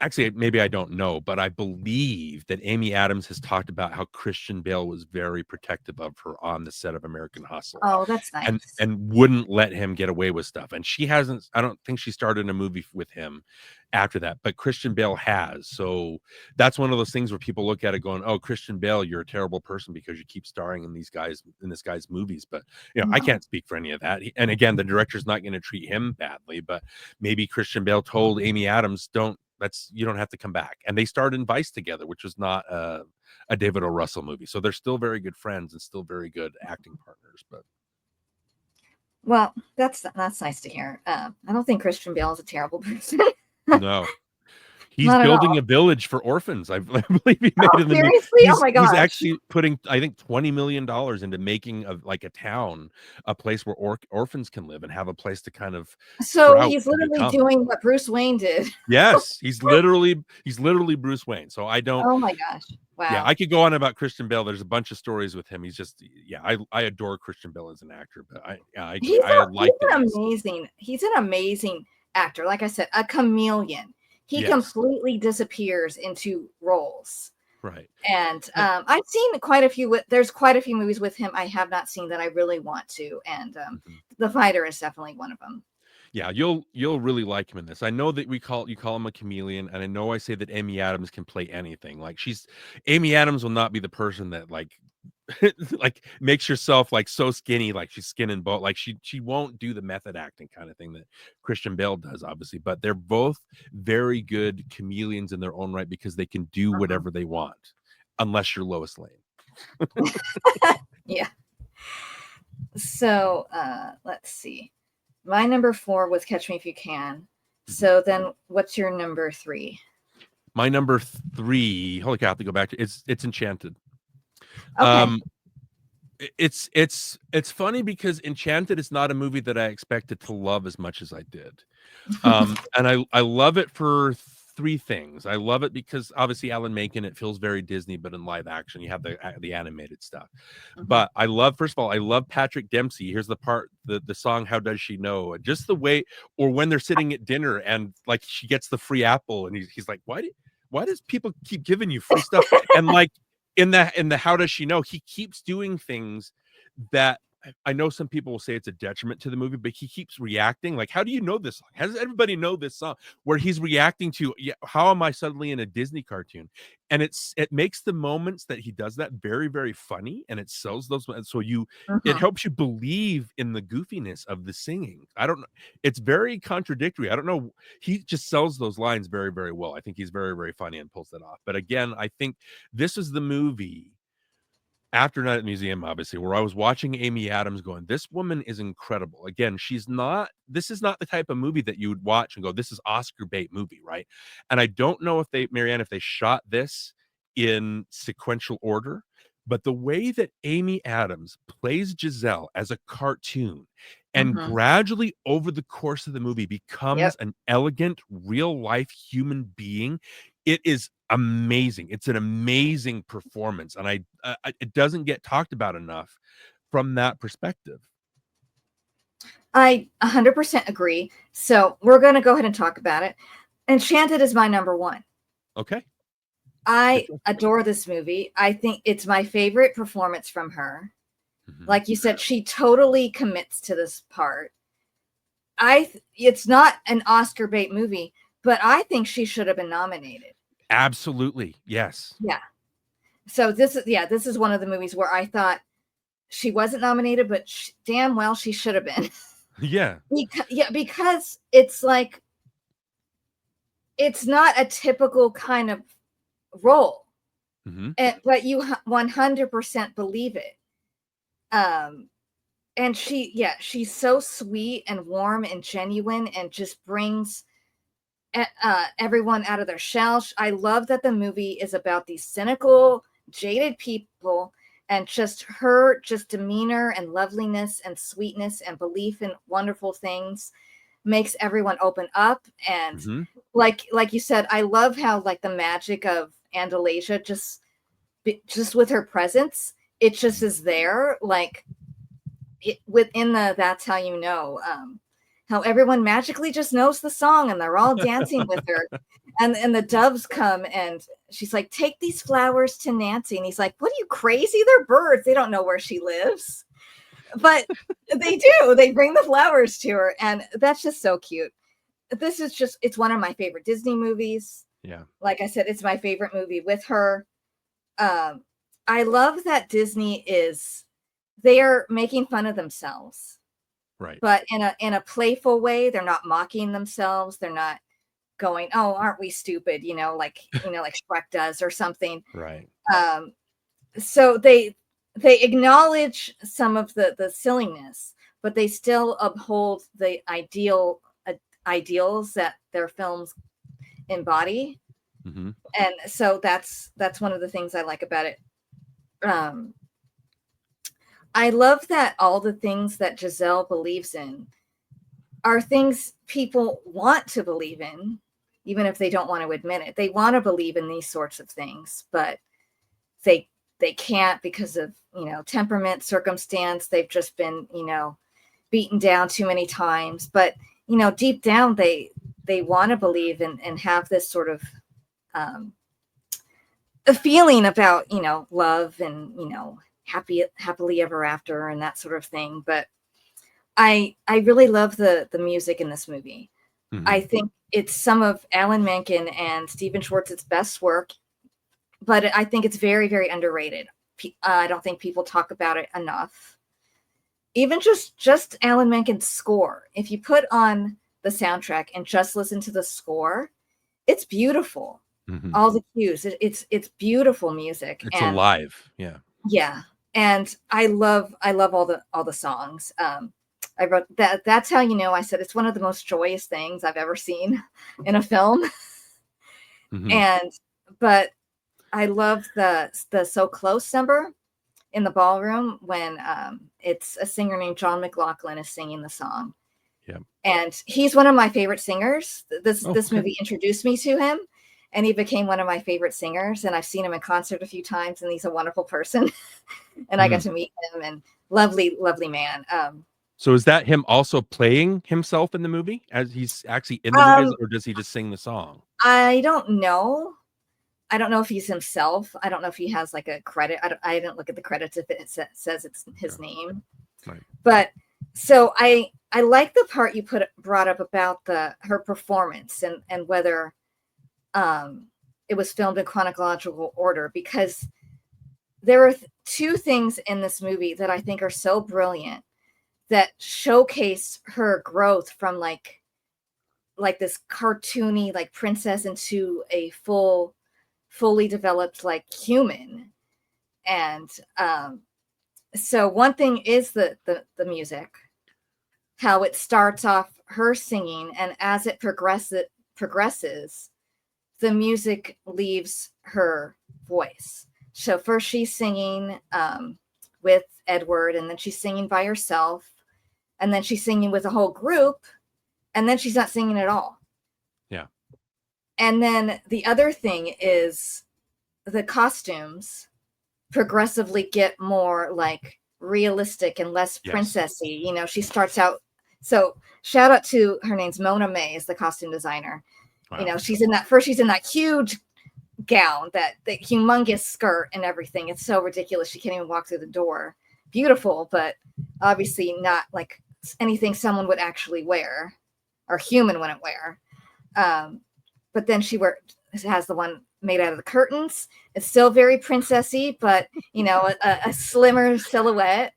actually, maybe I don't know, but I believe that Amy Adams has talked about how Christian Bale was very protective of her on the set of American Hustle. Oh, that's nice. And wouldn't let him get away with stuff. And she hasn't, I don't think she started a movie with him after that, but Christian Bale has. So that's one of those things where people look at it going, oh, Christian Bale, you're a terrible person because you keep starring in this guy's movies. But I can't speak for any of that. And again, the director's not going to treat him badly, but maybe Christian Bale told Amy Adams, you don't have to come back. And they starred in Vice together, which was not a David O. Russell movie. So they're still very good friends and still very good acting partners. But well, that's nice to hear. I don't think Christian Bale is a terrible person. No. He's building a village for orphans. I believe he made in the movie. Oh my gosh. He's actually putting, I think, $20 million into making a town, a place where orphans can live and have a place to kind of. So he's literally doing what Bruce Wayne did. Yes, he's literally Bruce Wayne. So I don't. Oh my gosh! Wow. Yeah, I could go on about Christian Bale. There's a bunch of stories with him. He's just, I adore Christian Bale as an actor, but he's an amazing actor. Like I said, a chameleon. He completely disappears into roles. Right. And I've seen there's quite a few movies with him I have not seen that I really want to. And The Fighter is definitely one of them. Yeah, you'll really like him in this. I know that you call him a chameleon, and I know I say that Amy Adams can play anything. Like Amy Adams will not be the person that like makes herself like so skinny, like she's skin and bone. Like she won't do the method acting kind of thing that Christian Bale does, obviously. But they're both very good chameleons in their own right because they can do whatever they want, unless you're Lois Lane. Yeah. So let's see. My number 4 was Catch Me If You Can. So then what's your number 3? My number 3, holy cow, I have to go back to it's Enchanted. Okay. It's funny because Enchanted is not a movie that I expected to love as much as I did. And I love it for 3 things. I love it because obviously Alan Menken, it feels very Disney, but in live action, you have the animated stuff. But first of all, I love Patrick Dempsey. Here's the part, the song, How Does She Know? And just the way, or when they're sitting at dinner and like she gets the free apple and he's like, why does people keep giving you free stuff? And like in the How Does She Know, he keeps doing things that I know some people will say it's a detriment to the movie, but he keeps reacting. Like, how do you know this song? How does everybody know this song? Where he's reacting to, yeah, how am I suddenly in a Disney cartoon? And it makes the moments that he does that very, very funny, and it sells those. So it helps you believe in the goofiness of the singing. I don't know. It's very contradictory. I don't know. He just sells those lines very, very well. I think he's very, very funny and pulls that off. But again, I think this is the movie after Night at the Museum, obviously, where I was watching Amy Adams going, this woman is incredible. Again, this is not the type of movie that you would watch and go, this is Oscar bait movie, right? And I don't know if Marianne, if they shot this in sequential order, but the way that Amy Adams plays Giselle as a cartoon and gradually over the course of the movie becomes an elegant, real life human being, it is amazing. It's an amazing performance, and it doesn't get talked about enough from that perspective. I 100% agree. So we're going to go ahead and talk about it. Enchanted is my number one. Okay. I adore this movie. I think it's my favorite performance from her. Like you said, she totally commits to this part. It's not an Oscar bait movie, but I think she should have been nominated. Absolutely. Yes. Yeah. So this is one of the movies where I thought she wasn't nominated, but damn well she should have been. Yeah. Because it's like, it's not a typical kind of role, but you 100% believe it. And she's so sweet and warm and genuine and just brings everyone out of their shell. I love that the movie is about these cynical, jaded people, and just her demeanor and loveliness and sweetness and belief in wonderful things makes everyone open up. And like you said, I love how like the magic of Andalasia just with her presence, it just is there. Like within That's How You Know, how everyone magically just knows the song and they're all dancing with her. And the doves come and she's like, take these flowers to Nancy. And he's like, what are you, crazy? They're birds. They don't know where she lives. But they do. They bring the flowers to her. And that's just so cute. This is it's one of my favorite Disney movies. Yeah. Like I said, it's my favorite movie with her. I love that Disney they're making fun of themselves. Right. But in a playful way. They're not mocking themselves. They're not going, oh, aren't we stupid? Like Shrek does or something. Right. So they acknowledge some of the silliness, but they still uphold the ideals that their films embody. And so that's one of the things I like about it. I love that all the things that Giselle believes in are things people want to believe in, even if they don't want to admit it. They want to believe in these sorts of things, but they can't because of, temperament, circumstance. They've just been, beaten down too many times. But, deep down, they want to believe and have this sort of a feeling about, love and, happily ever after and that sort of thing. But I really love the music in this movie. I think it's some of Alan Menken and Stephen Schwartz's best work, but I think it's very, very underrated. I don't think people talk about it enough. Even just Alan Menken's score. If you put on the soundtrack and just listen to the score, it's beautiful. All the cues, it's beautiful music. It's alive. Yeah. Yeah. And I love all the songs. I wrote that. That's How You Know. I said it's one of the most joyous things I've ever seen in a film. But I love the So Close number in the ballroom when it's a singer named John McLaughlin is singing the song. Yeah. And he's one of my favorite singers. This movie introduced me to him, and he became one of my favorite singers. And I've seen him in concert a few times, and he's a wonderful person. And I got to meet him, and lovely, lovely man. So is that him also playing himself in the movie as he's actually in the movie, or does he just sing the song? I don't know. I don't know if he's himself. I don't know if he has like a credit. I didn't look at the credits if it says it's his name. Right. But so I like the part you brought up about her performance and whether it was filmed in chronological order, because there are two things in this movie that I think are so brilliant that showcase her growth from like this cartoony like princess into a fully developed like human. And so one thing is the music, how it starts off her singing, and as it progresses, the music leaves her voice. So first she's singing with Edward, and then she's singing by herself, and then she's singing with a whole group, and then she's not singing at all. Yeah. And then the other thing is the costumes progressively get more like realistic and less princessy. You know, she starts out. So shout out to, her name's Mona May, is the costume designer. Wow. You know, she's in that huge gown, that humongous skirt and everything. It's so ridiculous. She can't even walk through the door. Beautiful, but obviously not like anything someone would actually wear or human wouldn't wear. But then she has the one made out of the curtains. It's still very princessy, but you know, a slimmer silhouette.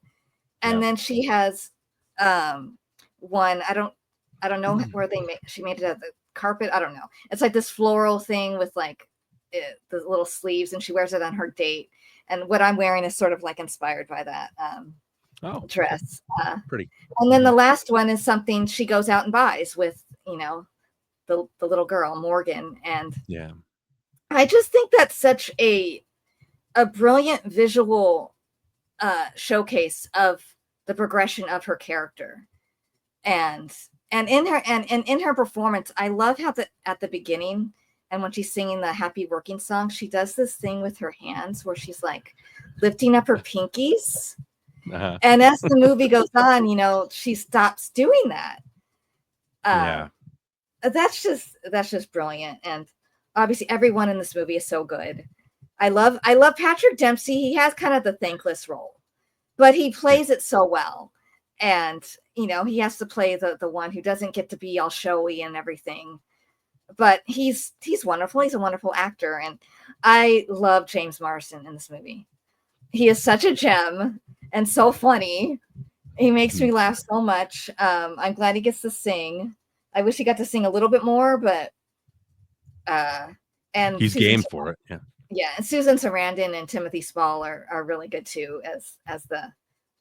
And then she has one, I don't know where she made it out of the carpet. I don't know. It's like this floral thing with like the little sleeves, and she wears it on her date. And what I'm wearing is sort of like inspired by that dress. Pretty. And then the last one is something she goes out and buys with, you know, the little girl, Morgan. And yeah, I just think that's such a brilliant visual showcase of the progression of her character. And in her performance, I love how at the beginning, and when she's singing the Happy Working song, she does this thing with her hands where she's like lifting up her pinkies. Uh-huh. And as the movie goes on, you know, she stops doing that. That's just brilliant. And obviously everyone in this movie is so good. I love Patrick Dempsey. He has kind of the thankless role, but he plays it so well. And, you know, he has to play the one who doesn't get to be all showy and everything. But he's wonderful. He's a wonderful actor. And I love James Marsden in this movie. He is such a gem and so funny. He makes me laugh so much. I'm glad he gets to sing. I wish he got to sing a little bit more, but and he's game for it. Yeah. Yeah. And Susan Sarandon and Timothy Spall are really good too as the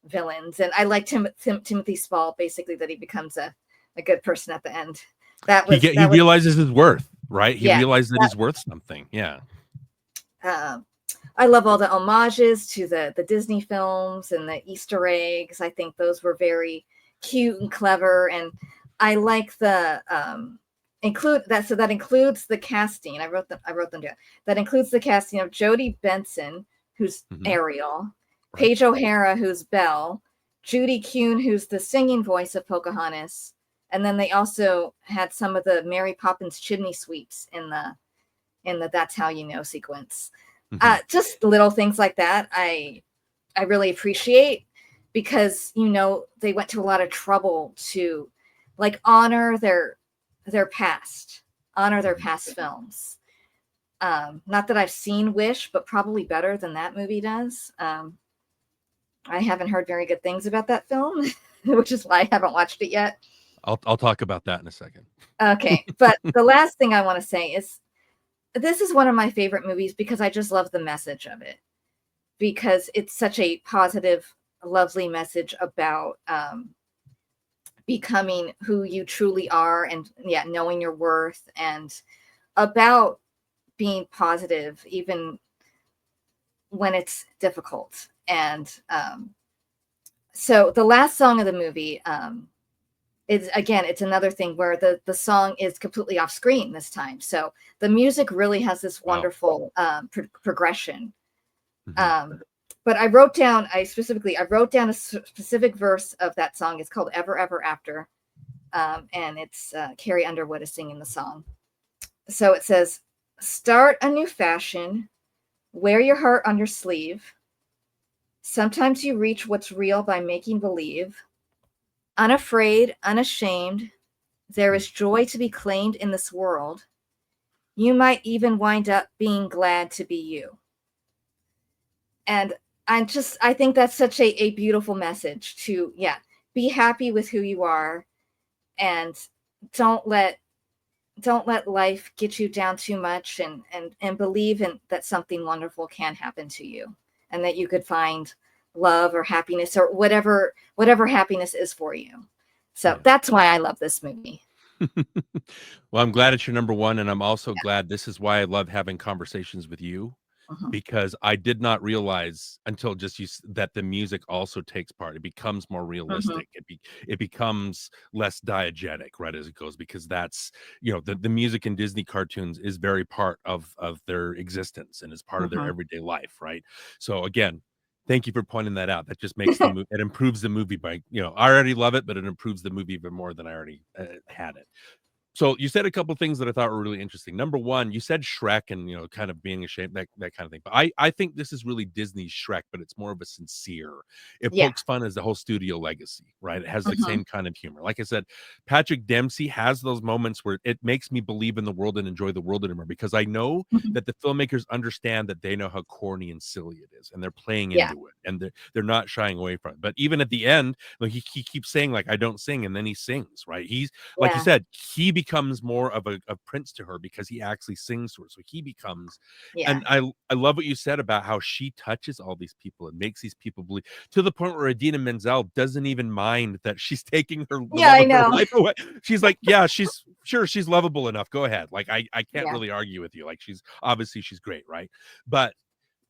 villains. And I like Timothy Spall, basically, that he becomes a good person at the end. He realizes his worth, right? He realizes that he's worth something. Yeah. I love all the homages to the Disney films and the Easter eggs. I think those were very cute and clever. And I like the include that. So that includes the casting. I wrote them down. That includes the casting of Jodie Benson, who's Ariel, Paige O'Hara, who's Belle, Judy Kuhn, who's the singing voice of Pocahontas. And then they also had some of the Mary Poppins chimney sweeps in the That's How You Know sequence. Just little things like that I really appreciate, because, you know, they went to a lot of trouble to like honor their past films. Not that I've seen Wish, but probably better than that movie does. I haven't heard very good things about that film, which is why I haven't watched it yet. I'll talk about that in a second. Okay. But the last thing I want to say is this is one of my favorite movies because I just love the message of it, because it's such a positive, lovely message about becoming who you truly are, and knowing your worth, and about being positive even when it's difficult. And so the last song of the movie it's another thing where the song is completely off screen this time. So the music really has this wonderful progression. But I wrote down a specific verse of that song. It's called Ever, Ever After. And it's Carrie Underwood is singing the song. So it says, start a new fashion, wear your heart on your sleeve, Sometimes you reach what's real by making believe. Unafraid, unashamed, there is joy to be claimed in this world. You might even wind up being glad to be you. And I think that's such a beautiful message to, be happy with who you are, and don't let life get you down too much, and believe in that something wonderful can happen to you, and that you could find love or happiness, or whatever happiness is for you. So that's why I love this movie. Well, I'm glad it's your number one, and I'm also glad this is why I love having conversations with you, because I did not realize until just that the music also takes part. It becomes more realistic. It becomes less diegetic, right, as it goes, because that's, the music in Disney cartoons is very part of their existence and is part of their everyday life, right? So again, thank you for pointing that out. That just makes the movie, it improves the movie by, I already love it, but it improves the movie even more than I already had it. So you said a couple of things that I thought were really interesting. Number one, you said Shrek and, kind of being ashamed, that kind of thing. But I think this is really Disney's Shrek, but it's more of a sincere. It pokes fun as the whole studio legacy, right? It has the same kind of humor. Like I said, Patrick Dempsey has those moments where it makes me believe in the world and enjoy the world anymore, because I know that the filmmakers understand that they know how corny and silly it is, and they're playing into it, and they're not shying away from it. But even at the end, like he keeps saying, like, I don't sing, and then he sings, right? He's like you said, he becomes more of a prince to her because he actually sings to her. So he becomes, and I love what you said about how she touches all these people and makes these people believe, to the point where Idina Menzel doesn't even mind that she's taking the love of her life away. She's like, she's lovable enough. Go ahead. Like, I can't really argue with you. Like, she's great, right? But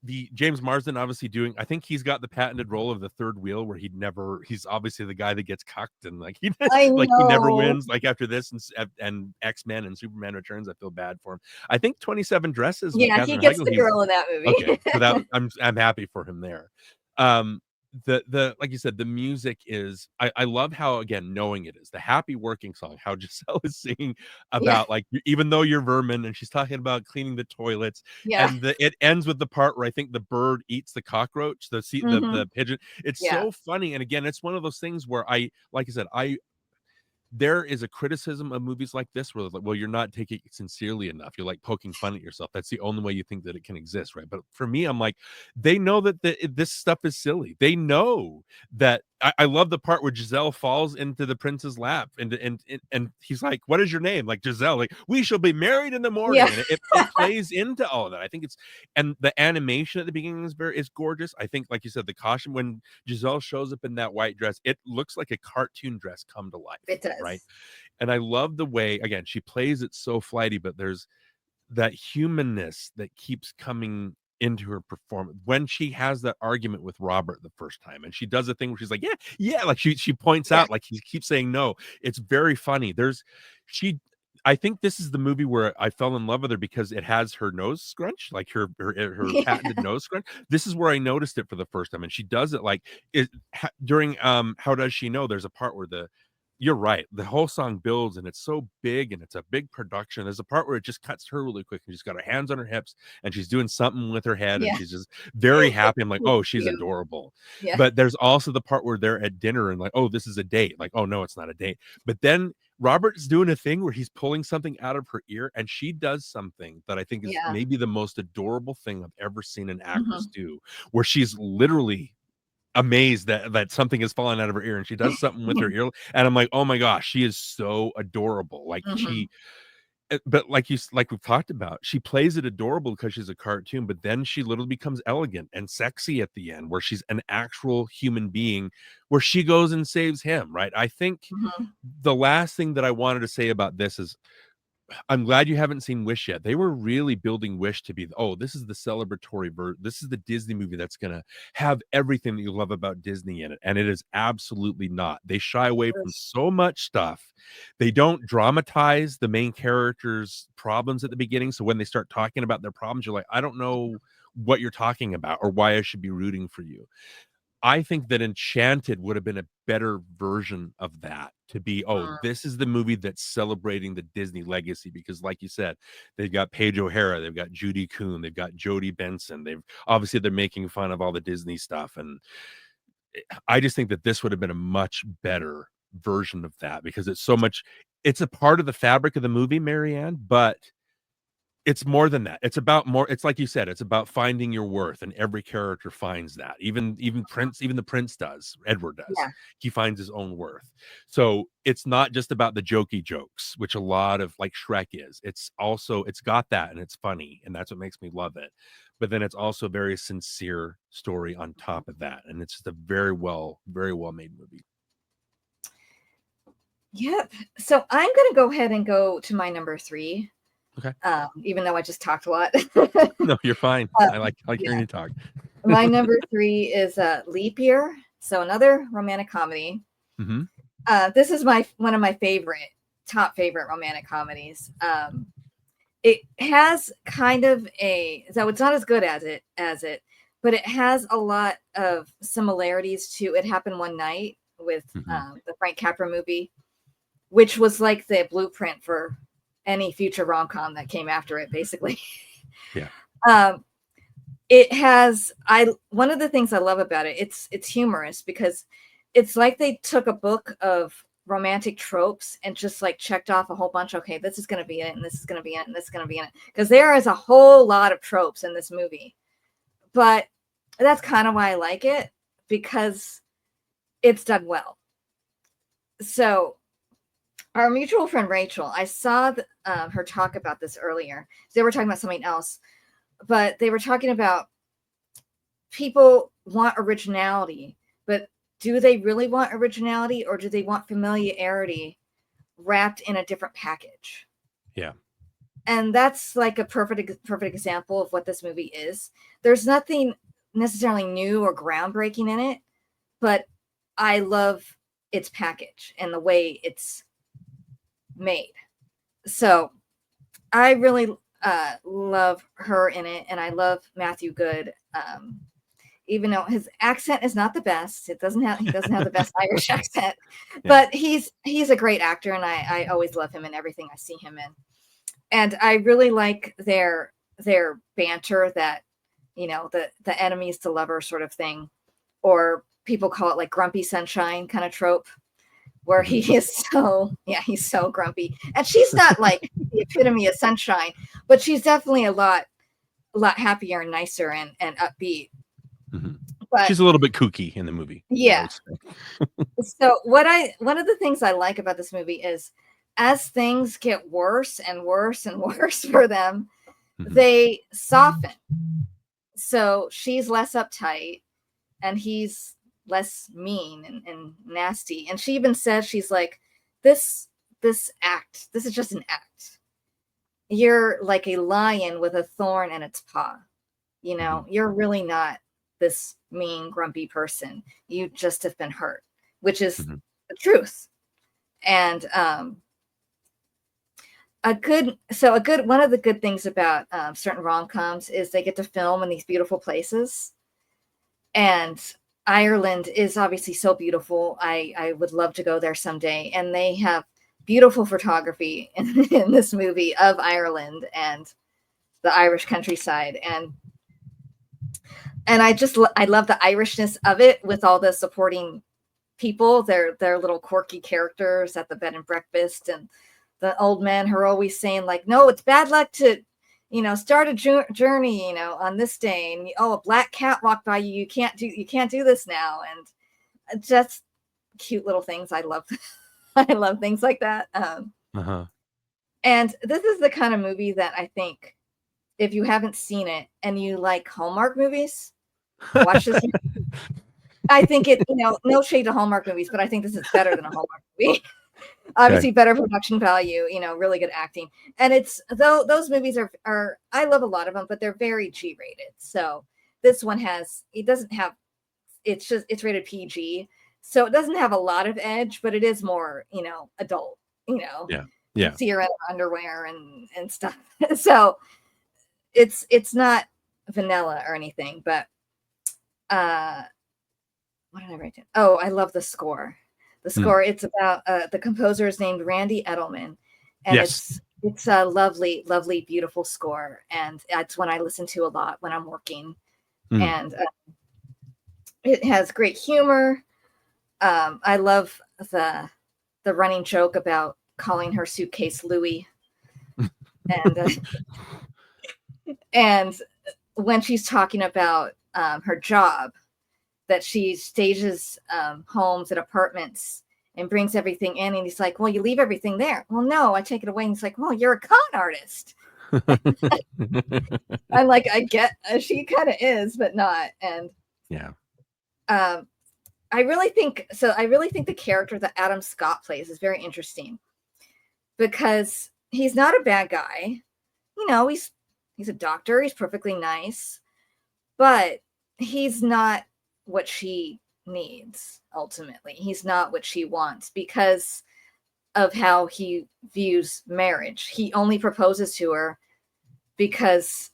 the James Marsden obviously doing, I think he's got the patented role of the third wheel, where he's obviously the guy that gets cucked, and like he never wins. Like after this and X-Men and Superman Returns, I feel bad for him. I think 27 Dresses. He gets the girl in that movie. Okay, so that I'm happy for him there. The like you said, the music is, I love how, again, knowing it is the happy working song, how Giselle is singing about like, even though you're vermin, and she's talking about cleaning the toilets, and it ends with the part where I think the bird eats the cockroach, the pigeon. It's so funny. And again, it's one of those things where like I said, there is a criticism of movies like this where, like, well, you're not taking it sincerely enough. You're like poking fun at yourself. That's the only way you think that it can exist, right? But for me, I'm like, they know that this stuff is silly. They know that. I love the part where Giselle falls into the prince's lap, and he's like, "What is your name?" Like, Giselle, like, "We shall be married in the morning." And it plays into all of that. I think and the animation at the beginning is gorgeous. I think, like you said, the costume when Giselle shows up in that white dress, it looks like a cartoon dress come to life. It does. Right. And I love the way, again, she plays it so flighty, but there's that humanness that keeps coming into her performance when she has that argument with Robert the first time, and she does a thing where she's like, yeah, like she points out, like, he keeps saying no. It's very funny. I think this is the movie where I fell in love with her, because it has her nose scrunch, like her patented nose scrunch. This is where I noticed it for the first time, and she does it like during How Does She Know? There's a part where you're right, the whole song builds, and it's so big, and it's a big production. There's a part where it just cuts to her really quick, and she's got her hands on her hips, and she's doing something with her head, and she's just very happy. I'm like, oh, she's adorable. But there's also the part where they're at dinner, and like, oh, this is a date. Like, oh no, it's not a date. But then Robert's doing a thing where he's pulling something out of her ear, and she does something that I think is maybe the most adorable thing I've ever seen an actress do, where she's literally amazed that something is falling out of her ear, and she does something with her ear, and I'm like, oh my gosh, she is so adorable. Like, but like we've talked about, she plays it adorable because she's a cartoon, but then she literally becomes elegant and sexy at the end, where she's an actual human being, where she goes and saves him, right? I think the last thing that I wanted to say about this is, I'm glad you haven't seen Wish yet. They were really building Wish to be, oh, this is the celebratory version. This is the Disney movie that's going to have everything that you love about Disney in it. And it is absolutely not. They shy away from so much stuff. They don't dramatize the main characters' problems at the beginning. So when they start talking about their problems, you're like, I don't know what you're talking about or why I should be rooting for you. I think that Enchanted would have been a better version of that, to be, oh, this is the movie that's celebrating the Disney legacy, because like you said, they've got Paige O'Hara, they've got Judy Kuhn, they've got Jodie Benson, they're making fun of all the Disney stuff, and I just think that this would have been a much better version of that, because it's a part of the fabric of the movie, Marianne, but it's more than that. It's like you said, it's about finding your worth, and every character finds that. Even the prince does. Edward does. Yeah. He finds his own worth. So it's not just about the jokey jokes, which a lot of like Shrek is. It's got that, and it's funny, and that's what makes me love it. But then it's also a very sincere story on top of that, and it's just a very well made movie. Yep. So I'm going to go ahead and go to my number 3. Okay. Even though I just talked a lot. No, you're fine. I like hearing you talk. My number 3 is Leap Year. So another romantic comedy. Mm-hmm. This is one of my top favorite romantic comedies. It has kind of so it's not as good as it, but it has a lot of similarities to It Happened One Night with the Frank Capra movie, which was like the blueprint for any future rom-com that came after it, basically. Yeah. It has one of the things I love about it, it's humorous, because it's like they took a book of romantic tropes and just like checked off a whole bunch. Okay, this is going to be in it, and this is going to be in it, and this is going to be in it, because there is a whole lot of tropes in this movie. But that's kind of why I like it, because it's done well. So our mutual friend Rachel, I saw her talk about this earlier. They were talking about something else, but they were talking about people want originality, but do they really want originality, or do they want familiarity wrapped in a different package? Yeah. And that's like a perfect example of what this movie is. There's nothing necessarily new or groundbreaking in it, but I love its package and the way it's made. So I really love her in it, and I love Matthew Good. Even though his accent is not the best, he doesn't have the best Irish accent, but he's a great actor, and I always love him in everything I see him in. And I really like their banter, that, the enemies to lovers sort of thing, or people call it like grumpy sunshine kind of trope, where he is he's so grumpy. And she's not like the epitome of sunshine, but she's definitely a lot happier and nicer and upbeat. Mm-hmm. But she's a little bit kooky in the movie. Yeah. So one of the things I like about this movie is, as things get worse and worse and worse for them, they soften. So she's less uptight, and he's less mean and nasty. And she even says, she's like, this is just an act. You're like a lion with a thorn in its paw. You're really not this mean, grumpy person. You just have been hurt, which is the truth. And one of the good things about certain rom-coms is they get to film in these beautiful places. And Ireland is obviously so beautiful. I would love to go there someday. And they have beautiful photography in this movie of Ireland and the Irish countryside. And I love the Irishness of it, with all the supporting people. They're little quirky characters at the bed and breakfast, and the old men who are always saying like, no, it's bad luck to, start a journey, on this day. And a black cat walked by you. You can't do this now. And just cute little things. I love, I love things like that. And this is the kind of movie that I think, if you haven't seen it and you like Hallmark movies, watch this. I think it, no shade to Hallmark movies, but I think this is better than a Hallmark movie. Obviously, better production value, really good acting. And it's, though those movies are I love a lot of them, but they're very G-rated. So this one it's rated PG. So it doesn't have a lot of edge, but it is more, adult, Yeah. See her in underwear and stuff. So it's not vanilla or anything, but what did I write down? Oh, I love the score. The score. It's about the composer is named Randy Edelman, and Yes. it's a lovely, lovely, beautiful score, and that's one I listen to a lot when I'm working, and it has great humor. I love the running joke about calling her suitcase Louie, and and when she's talking about her job, that she stages homes and apartments and brings everything in, and he's like, well, you leave everything there. Well, no, I take it away. And he's like, well, you're a con artist. I'm like, I get, she kind of is, but not. And yeah, I really think the character that Adam Scott plays is very interesting, because he's not a bad guy. You know, he's a doctor. He's perfectly nice, but he's not what she needs. Ultimately, he's not what she wants because of how he views marriage. He only proposes to her because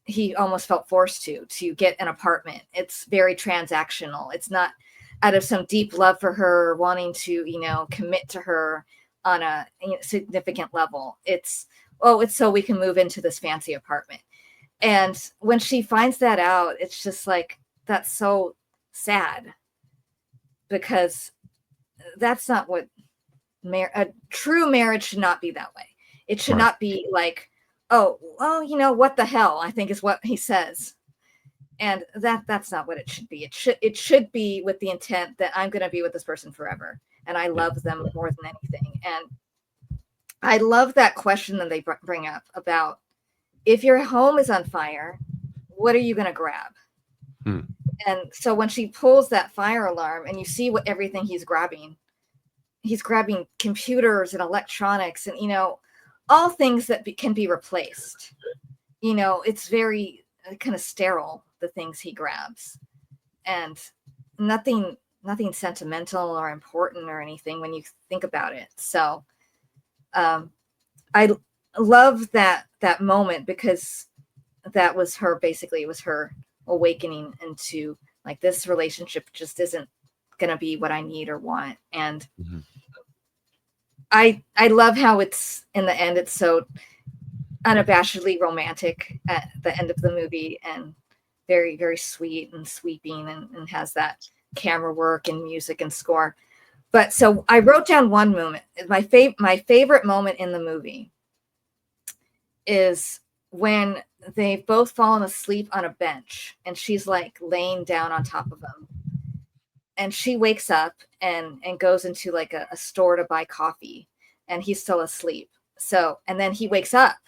he almost felt forced to get an apartment. It's very transactional. It's not out of some deep love for her, wanting to, you know, commit to her on a significant level. It's so we can move into this fancy apartment. And when she finds that out, it's just like, that's so sad, because that's not what a true marriage should not be that way. It should not be like, oh, well, you know, what the hell, I think is what he says. And that's not what it should be. It should be with the intent that I'm going to be with this person forever, and I love them more than anything. And I love that question that they bring up about, if your home is on fire, what are you going to grab? And so when she pulls that fire alarm and you see what everything he's grabbing computers and electronics and, you know, all things that can be replaced. You know, it's very kind of sterile, the things he grabs, and nothing sentimental or important or anything when you think about it. So I love that moment, because that was her, basically, it was her awakening into, like, this relationship just isn't gonna be what I need or want. And I love how it's, in the end, it's so unabashedly romantic at the end of the movie, and very, very sweet and sweeping, and has that camera work and music and score. But so I wrote down one moment. My favorite moment in the movie is when they've both fallen asleep on a bench, and she's like laying down on top of him, and she wakes up and goes into like a store to buy coffee, and he's still asleep. So, and then he wakes up,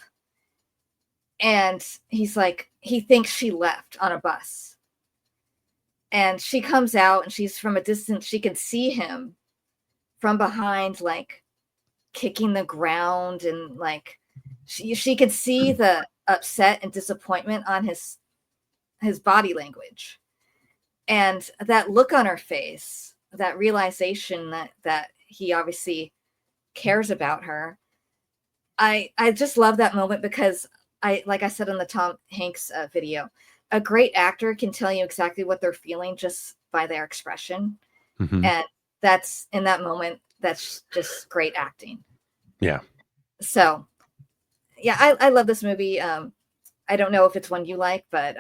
and he's like, he thinks she left on a bus, and she comes out, and she's from a distance, she can see him from behind, like kicking the ground, and like she could see the upset and disappointment on his body language, and that look on her face, that realization that he obviously cares about her. I just love that moment, because like I said in the Tom Hanks video, a great actor can tell you exactly what they're feeling just by their expression. And that's, in that moment, that's just great acting. Yeah. So yeah, I love this movie. I don't know if it's one you like, but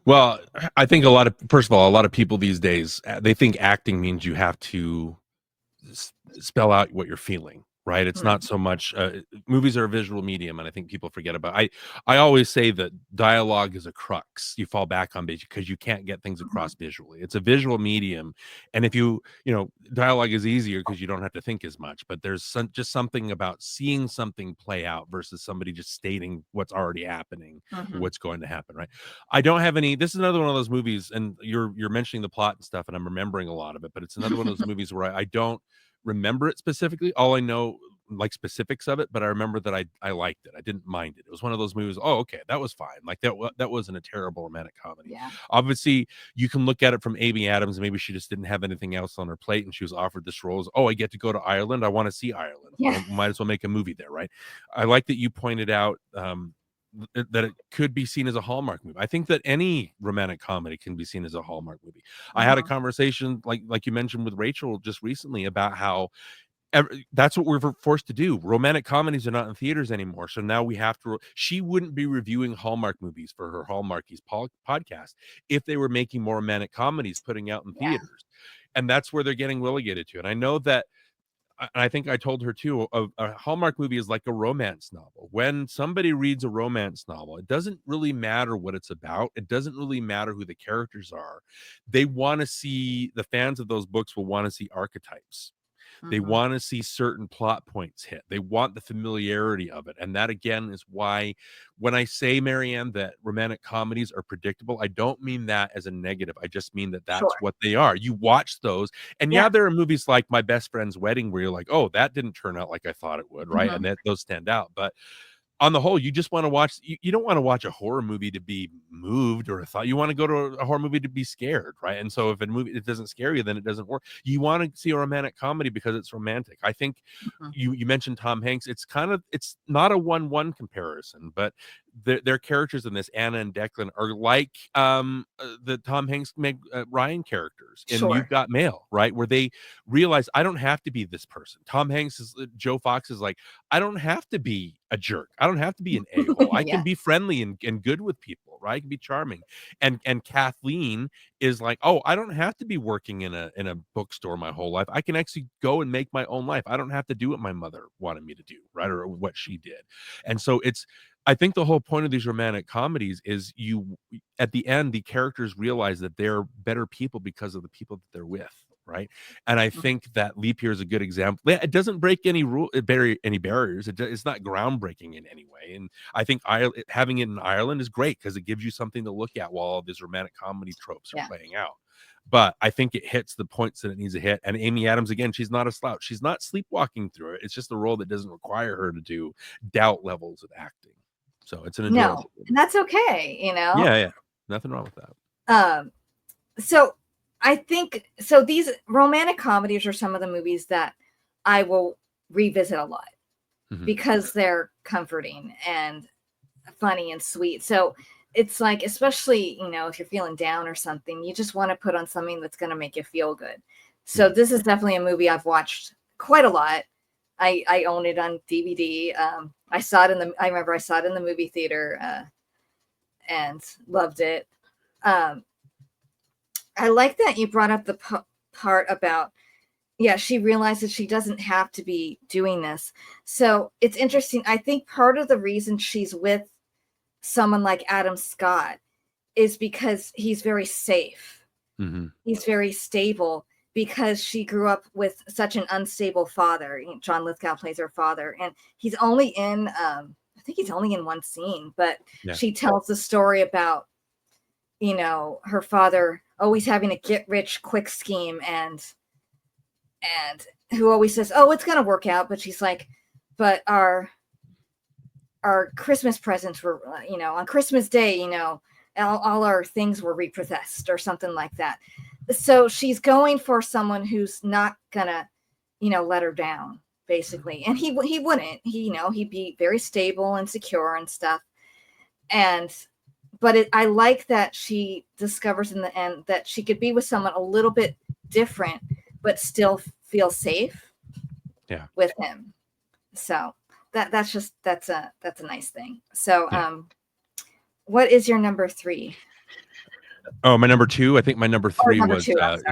well, I think first of all, a lot of people these days, they think acting means you have to spell out what you're feeling, right? It's not so much movies are a visual medium, and I think people forget about I always say that dialogue is a crux you fall back on, because you can't get things across visually. It's a visual medium, and if you know, dialogue is easier because you don't have to think as much, but there's just something about seeing something play out versus somebody just stating what's already happening, what's going to happen, right? I don't have any. This is another one of those movies, and you're mentioning the plot and stuff, and I'm remembering a lot of it, but it's another one of those movies where I don't remember it specifically. All I know, like, specifics of it, but I remember that I liked it. I didn't mind it. It was one of those movies, oh, okay, that was fine. Like, that wasn't a terrible romantic comedy. Yeah. Obviously, you can look at it from Amy Adams. Maybe she just didn't have anything else on her plate, and she was offered this role. Oh, I get to go to Ireland. I want to see Ireland. Yeah. Well, might as well make a movie there, right? I like that you pointed out that it could be seen as a Hallmark movie. I think that any romantic comedy can be seen as a Hallmark movie. I had a conversation like you mentioned with Rachel just recently about how that's what we're forced to do. Romantic comedies are not in theaters anymore, so now we have to. She wouldn't be reviewing Hallmark movies for her Hallmarkies podcast if they were making more romantic comedies putting out in theaters, and that's where they're getting relegated to. And I know that. I think I told her too, a Hallmark movie is like a romance novel. When somebody reads a romance novel, it doesn't really matter what it's about. It doesn't really matter who the characters are. They want to see, the fans of those books will want to see archetypes. They want to see certain plot points hit. They want the familiarity of it. And that, again, is why when I say, Marianne, that romantic comedies are predictable, I don't mean that as a negative. I just mean that that's what they are. You watch those. And there are movies like My Best Friend's Wedding where you're like, oh, that didn't turn out like I thought it would. Right. And those stand out. But on the whole, you just want to watch, you don't want to watch a horror movie to be moved or thought. You want to go to a horror movie to be scared, right? And so if a movie, it doesn't scare you, then it doesn't work. You want to see a romantic comedy because it's romantic. I think you mentioned Tom Hanks. It's not a 1-1 comparison, but their characters in this, Anna and Declan, are like the Tom Hanks Meg Ryan characters in You've Got Mail, right? Where they realize, I don't have to be this person. Tom Hanks is, Joe Fox is like, I don't have to be a jerk. I don't have to be an a-hole. I can be friendly and good with people, right? I can be charming. And Kathleen is like, oh, I don't have to be working in a bookstore my whole life. I can actually go and make my own life. I don't have to do what my mother wanted me to do, right? Or what she did. And so I think the whole point of these romantic comedies is at the end, the characters realize that they're better people because of the people that they're with, right? And I think that Leap Year is a good example. It doesn't break any barriers. It's not groundbreaking in any way. And I think having it in Ireland is great because it gives you something to look at while all these romantic comedy tropes are playing out. But I think it hits the points that it needs to hit. And Amy Adams, again, she's not a slouch. She's not sleepwalking through it. It's just a role that doesn't require her to do doubt levels of acting. So it's an enjoyable movie. And that's okay, Yeah, nothing wrong with that. So I think these romantic comedies are some of the movies that I will revisit a lot because they're comforting and funny and sweet. So it's like, especially if you're feeling down or something, you just want to put on something that's going to make you feel good. So this is definitely a movie I've watched quite a lot. I own it on DVD. I remember I saw it in the movie theater and loved it. I like that you brought up the part about, she realizes she doesn't have to be doing this. So it's interesting. I think part of the reason she's with someone like Adam Scott is because he's very safe. He's very stable. Because she grew up with such an unstable father. John Lithgow plays her father, and he's only in, I think he's only in one scene, but she tells the story about, her father always having a get rich quick scheme and who always says, oh, it's going to work out. But she's like, but our Christmas presents were, on Christmas Day, all our things were repossessed or something like that. So she's going for someone who's not gonna, let her down, basically. And he wouldn't. He'd be very stable and secure and stuff. But I like that she discovers in the end that she could be with someone a little bit different, but still feel safe. With him. So that's a nice thing. So what is your number 3? Oh, my number 2. I think my number 3 was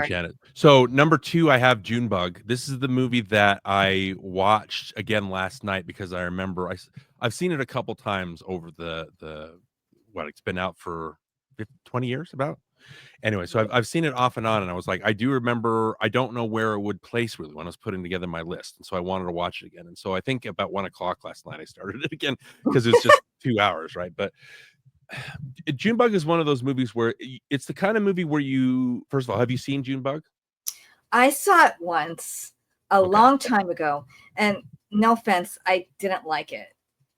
Janet. So number 2, I have Junebug. This is the movie that I watched again last night because I remember I've seen it a couple times over the it's been out for 20 years about. Anyway, so I've seen it off and on, and I was like, I do remember. I don't know where it would place really when I was putting together my list, and so I wanted to watch it again. And so I think about 1:00 last night I started it again because it's just 2 hours, right? But Junebug is one of those movies where it's the kind of movie where first of all, have you seen Junebug? I saw it once a long time ago, and no offense, I didn't like it.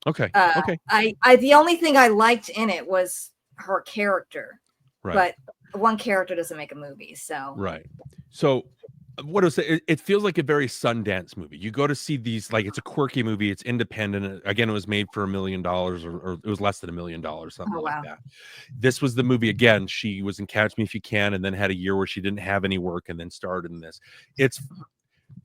Okay. The only thing I liked in it was her character, but one character doesn't make a movie. So right. So what was it feels like a very Sundance movie. You go to see these, like, it's a quirky movie, it's independent. Again, it was made for $1 million, or it was less than $1 million, something Oh like wow. that. This was the movie. Again, she was in Catch Me If You Can, and then had a year where she didn't have any work, and then starred in this. It's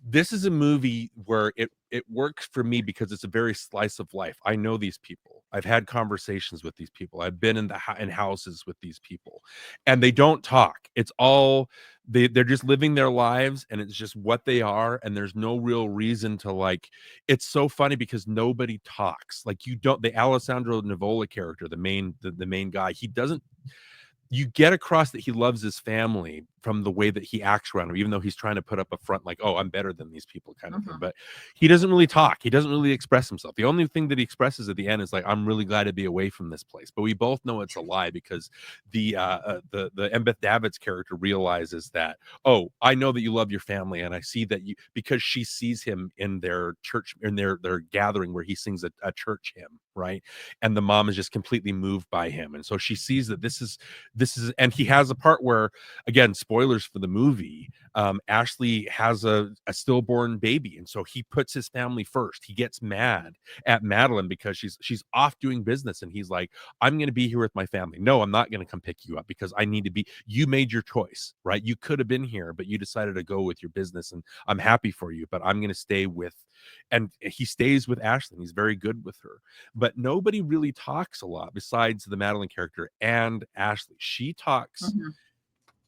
This is a movie where it works for me because it's a very slice of life. I know these people. I've had conversations with these people. I've been in in houses with these people, and they don't talk. It's all they're just living their lives, and it's just what they are. And there's no real reason to, like. It's so funny because nobody talks. Like, you don't. The Alessandro Nivola character, the main guy, he doesn't. You get across that he loves his family from the way that he acts around them, even though he's trying to put up a front like, oh, I'm better than these people, kind of thing. Mhm. But he doesn't really talk. He doesn't really express himself. The only thing that he expresses at the end is like, I'm really glad to be away from this place. But we both know it's a lie, because the Embeth David's character realizes that, oh, I know that you love your family, and I see that you, because she sees him in their church, in their gathering where he sings a church hymn, right? And the mom is just completely moved by him. And so she sees that and he has a part where, again, spoilers for the movie, Ashley has a stillborn baby, and so he puts his family first. He gets mad at Madeline because she's off doing business, and he's like, I'm going to be here with my family. No, I'm not going to come pick you up, because I need to be. You made your choice, right? You could have been here, but you decided to go with your business, and I'm happy for you, but I'm going to stay with. And he stays with Ashley. He's very good with her, but nobody really talks a lot besides the Madeline character and Ashley. She talks Mhm. A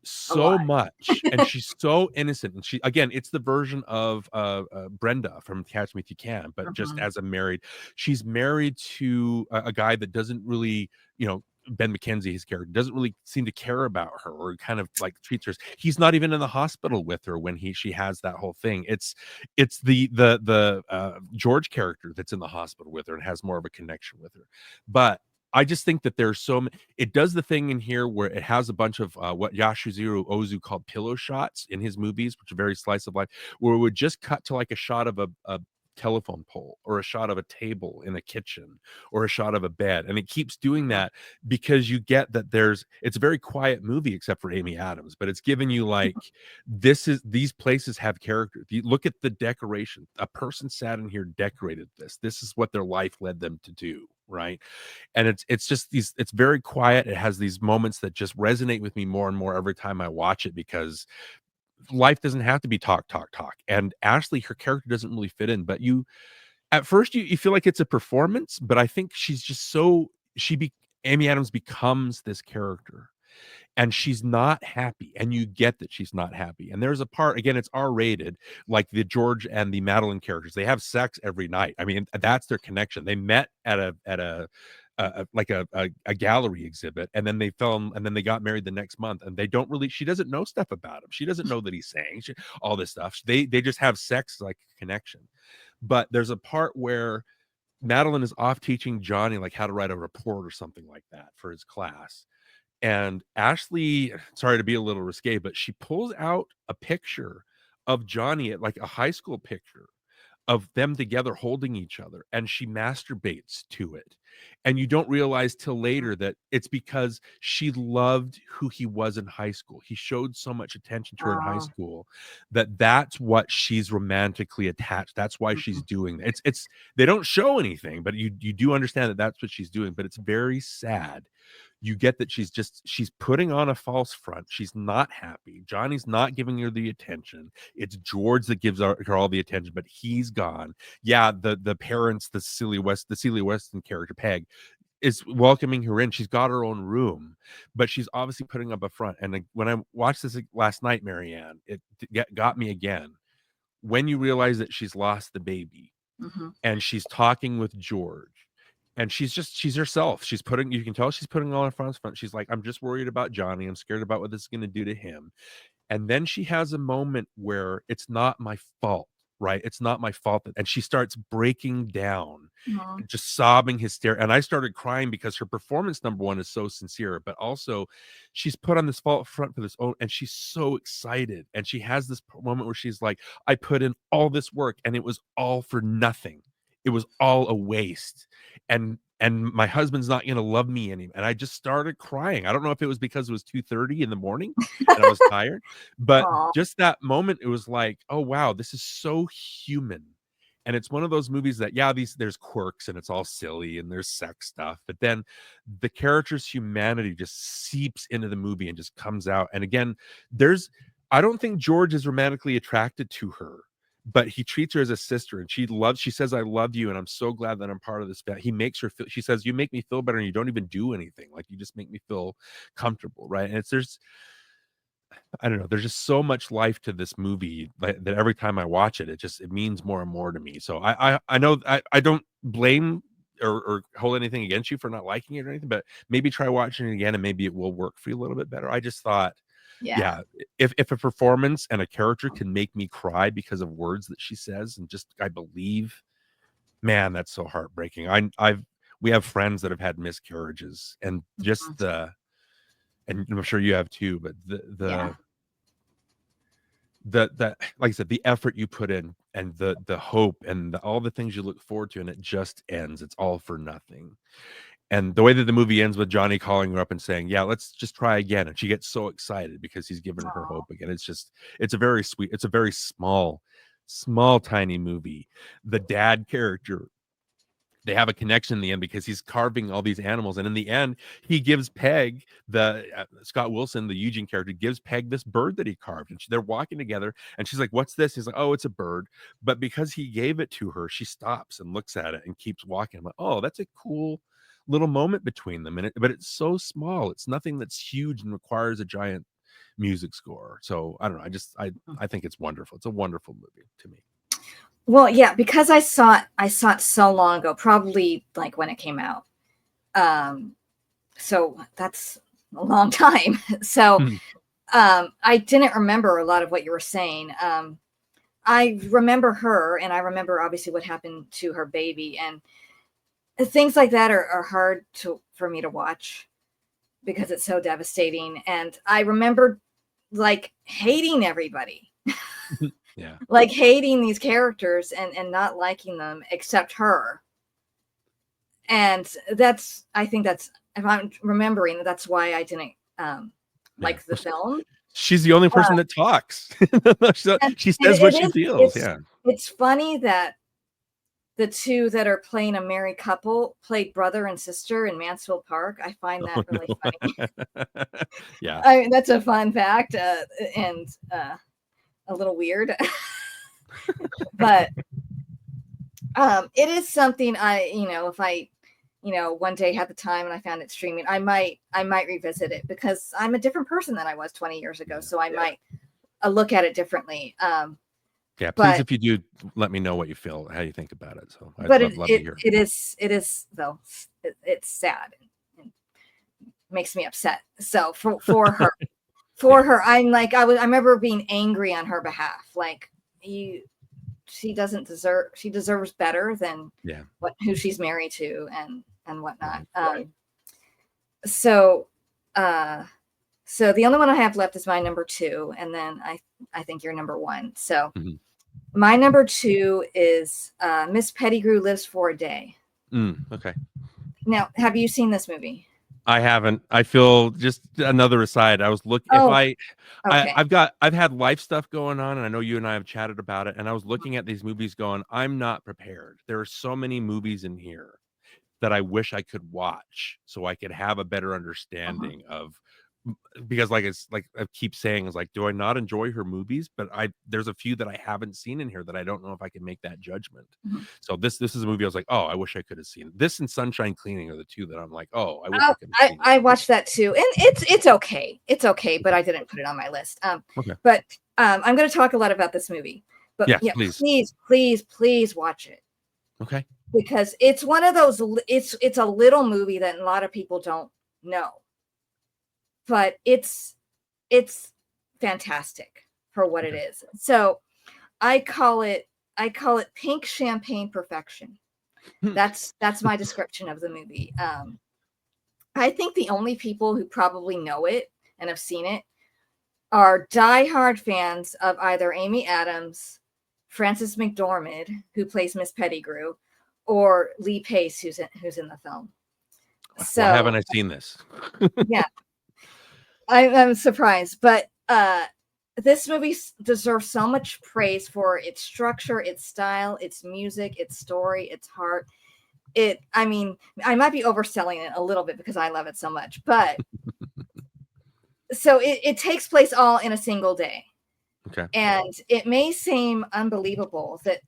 so lot. much, and she's so innocent, and she, again, it's the version of Brenda from Catch Me If You Can, but just Mhm. as she's married to a guy that doesn't really, Ben McKenzie, his character, doesn't really seem to care about her, or kind of like treats her. He's not even in the hospital with her when she has that whole thing. It's the George character that's in the hospital with her and has more of a connection with her. But I just think that there's so many. It does the thing in here where it has a bunch of what Yasuzuru Ozu called pillow shots in his movies, which are very slice of life, where it would just cut to like a shot of a telephone pole, or a shot of a table in a kitchen, or a shot of a bed. And it keeps doing Mhm. that because you get that it's a very quiet movie except for Amy Adams, but it's giving you like, these places have character. You look at the decoration. A person sat in here, decorated this is what their life led them to do, right? And it's just it's very quiet. It has these moments that just resonate with me more and more every time I watch it, because life doesn't have to be talk talk talk. And Ashley, her character doesn't really fit in, but at first you feel like it's a performance, but I think she's just so she be Amy Adams becomes this character, and she's not happy, and you get that she's not happy. And there's a part, again, it's R-rated, like the George and the Madeline characters, they have sex every night. I mean, that's their connection. They met at a gallery exhibit, and then they filmed, and then they got married the next month, and they don't really she doesn't know stuff about him. She doesn't know that he's saying all this stuff. They just have sex like a connection. But there's a part where Madeline is off teaching Johnny like how to write a report or something like that for his class. And Ashley, sorry to be a little risque, but she pulls out a picture of Johnny, at like a high school picture of them together holding each other, and she masturbates to it. And you don't realize till later that it's because she loved who he was in high school. He showed so much attention to her in high Oh. school that's what she's romantically attached. That's why Mhm. she's doing that. It's they don't show anything, but you do understand that that's what she's doing. But it's very sad. You get that she's putting on a false front. She's not happy. Johnny's not giving her the attention. It's George that gives her all the attention, but he's gone. Yeah, the parents, the Celia Weston character, Peg, is welcoming her in. She's got her own room, but she's obviously putting up a front. And like, when I watched this last night, Marianne, it got me again. When you realize that she's lost the baby, Mhm. and she's talking with George, and she's herself. You can tell she's putting all her front. She's like, I'm just worried about Johnny. I'm scared about what this is going to do to him. And then she has a moment where it's not my fault, right? It's not my fault. And she starts breaking down, Mhm. just sobbing hysterical. And I started crying because her performance, number one, is so sincere, but also she's put on this fault front for this own, and she's so excited. And she has this moment where she's like, I put in all this work and it was all for nothing. It was all a waste. And and my husband's not going to love me anymore. And I just started crying. I don't know if it was because it was 2:30 in the morning and I was tired, but Aw. just that moment, it was like, oh wow, this is so human. And it's one of those movies that, yeah, there's quirks and it's all silly and there's sex stuff, but then the character's humanity just seeps into the movie and just comes out. And again, I don't think George is romantically attracted to her, but he treats her as a sister, and she says, I love you, and I'm so glad that I'm part of this family. He makes her feel, she says, you make me feel better, and you don't even do anything. Like, you just make me feel comfortable, right? And I don't know, there's just so much life to this movie that every time I watch it, it means more and more to me. So I know I don't blame or hold anything against you for not liking it or anything, but maybe try watching it again and maybe it will work for you a little bit better. I just thought, Yeah. yeah, if a performance and a character can make me cry because of words that she says and just I believe, man, that's so heartbreaking. We have friends that have had miscarriages, and just and I'm sure you have too, but Yeah. the like I said, the effort you put in and the hope and all the things you look forward to, and it just ends. It's all for nothing. And the way that the movie ends with Johnny calling her up and saying, yeah, let's just try again. And she gets so excited because he's given her hope again. It's a very sweet, it's a very small, tiny movie. The dad character, they have a connection in the end because he's carving all these animals. And in the end, he gives Peg, Scott Wilson, the Eugene character, gives Peg this bird that he carved. And they're walking together and she's like, what's this? He's like, oh, it's a bird. But because he gave it to her, she stops and looks at it and keeps walking. I'm like, oh, that's a cool little moment between them. But it's so small. It's nothing that's huge and requires a giant music score. So I don't know. I think it's wonderful. It's a wonderful movie to me. Well, yeah, because I saw it so long ago, probably like when it came out. So that's a long time. So I didn't remember a lot of what you were saying. I remember her, and I remember obviously what happened to her baby, and things like that are hard for me to watch because it's so devastating. And I remember like hating everybody. Yeah. Like hating these characters and not liking them except her. And I think that's, if I'm remembering, that's why I didn't like the film. She's the only person that talks. She says what she feels. Yeah. It's funny that the two that are playing a married couple played brother and sister in Mansfield Park. I find that really funny. Yeah. I mean, that's a fun fact and a little weird. But it is something if I one day had the time and I found it streaming, I might revisit it because I'm a different person than I was 20 years ago. So I might look at it differently. Yeah, please, if you do, let me know what you feel, how you think about it. So I'd love to hear. It is though. It's sad. It makes me upset. So for her, I'm like, I remember being angry on her behalf. Like, she deserves better than who she's married to and whatnot. So the only one I have left is my number 2, and then I think you're number 1. So my number 2 is Miss Pettigrew Lives for a Day. Okay. Now, have you seen this movie? I haven't. I feel, just another aside, I was looking, I've had life stuff going on, and I know you and I have chatted about it, and I was looking at these movies going, I'm not prepared. There are so many movies in here that I wish I could watch so I could have a better understanding of, because like I keep saying, is like, do I not enjoy her movies? But there's a few that I haven't seen in here that I don't know if I can make that judgment. So this is a movie I was like, oh, I wish I could have seen this, and Sunshine Cleaning are the two that I'm like, oh, I wish I could have seen. I watched that too, and it's okay. It's okay, but I didn't put it on my list. But I'm going to talk a lot about this movie. But yeah, please watch it. Okay. Because it's one of those. It's a little movie that a lot of people don't know. But it's fantastic for what it is. So I call it pink champagne perfection. That's my description of the movie. I think the only people who probably know it and have seen it are diehard fans of either Amy Adams, Frances McDormand, who plays Miss Pettigrew, or Lee Pace, who's in the film. So well, haven't I seen this? yeah, I'm surprised, but this movie deserves so much praise for its structure, its style, its music, its story, its heart. I mean, I might be overselling it a little bit because I love it so much, but so it takes place all in a single day. Okay. And it may seem unbelievable that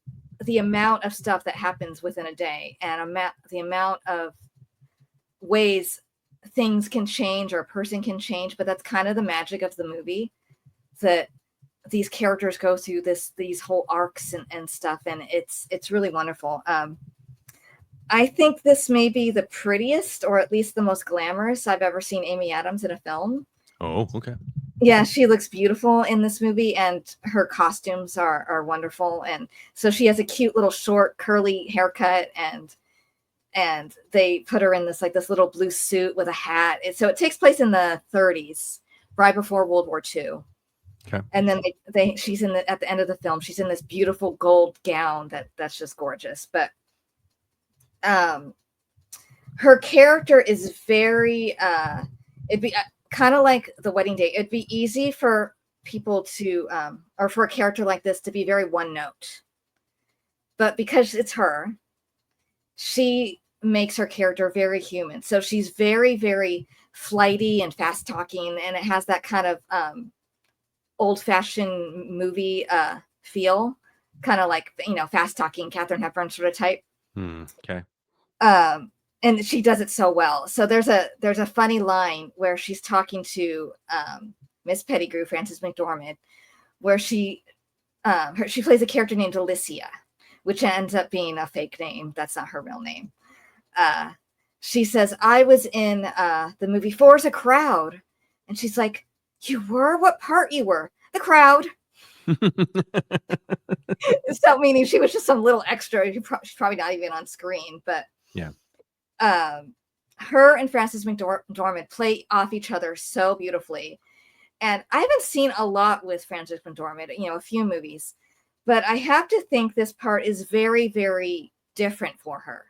the amount of stuff that happens within a day and the amount of ways things can change or a person can change, but that's kind of the magic of the movie, that these characters go through these whole arcs and stuff, and it's really wonderful. I think this may be the prettiest, or at least the most glamorous, I've ever seen Amy Adams in a film. Oh, okay. Yeah, she looks beautiful in this movie, and her costumes are wonderful. And so she has a cute little short curly haircut, and they put her in this little blue suit with a hat. So it takes place in the 30s, right before World War II. Okay. And then she's at the end of the film, she's in this beautiful gold gown that's just gorgeous. But her character is very it'd be kind of like The Wedding Date. It'd be easy for people to or for a character like this to be very one note, but because it's her, she makes her character very human. So she's very, very flighty and fast talking, and it has that kind of old-fashioned movie feel, kind of like, fast talking Katharine Hepburn sort of type. Okay. And she does it so well. So there's a funny line where she's talking to Miss Pettigrew, Frances McDormand, where she plays a character named Alicia, which ends up being a fake name. That's not her real name. She says, "I was in the movie Four's a Crowd," and she's like, "You were? What part you were?" "The crowd." So meaning she was just some little extra. She's probably not even on screen, but yeah. Her and Frances McDormand play off each other so beautifully. And I haven't seen a lot with Frances McDormand, a few movies, but I have to think this part is very, very different for her.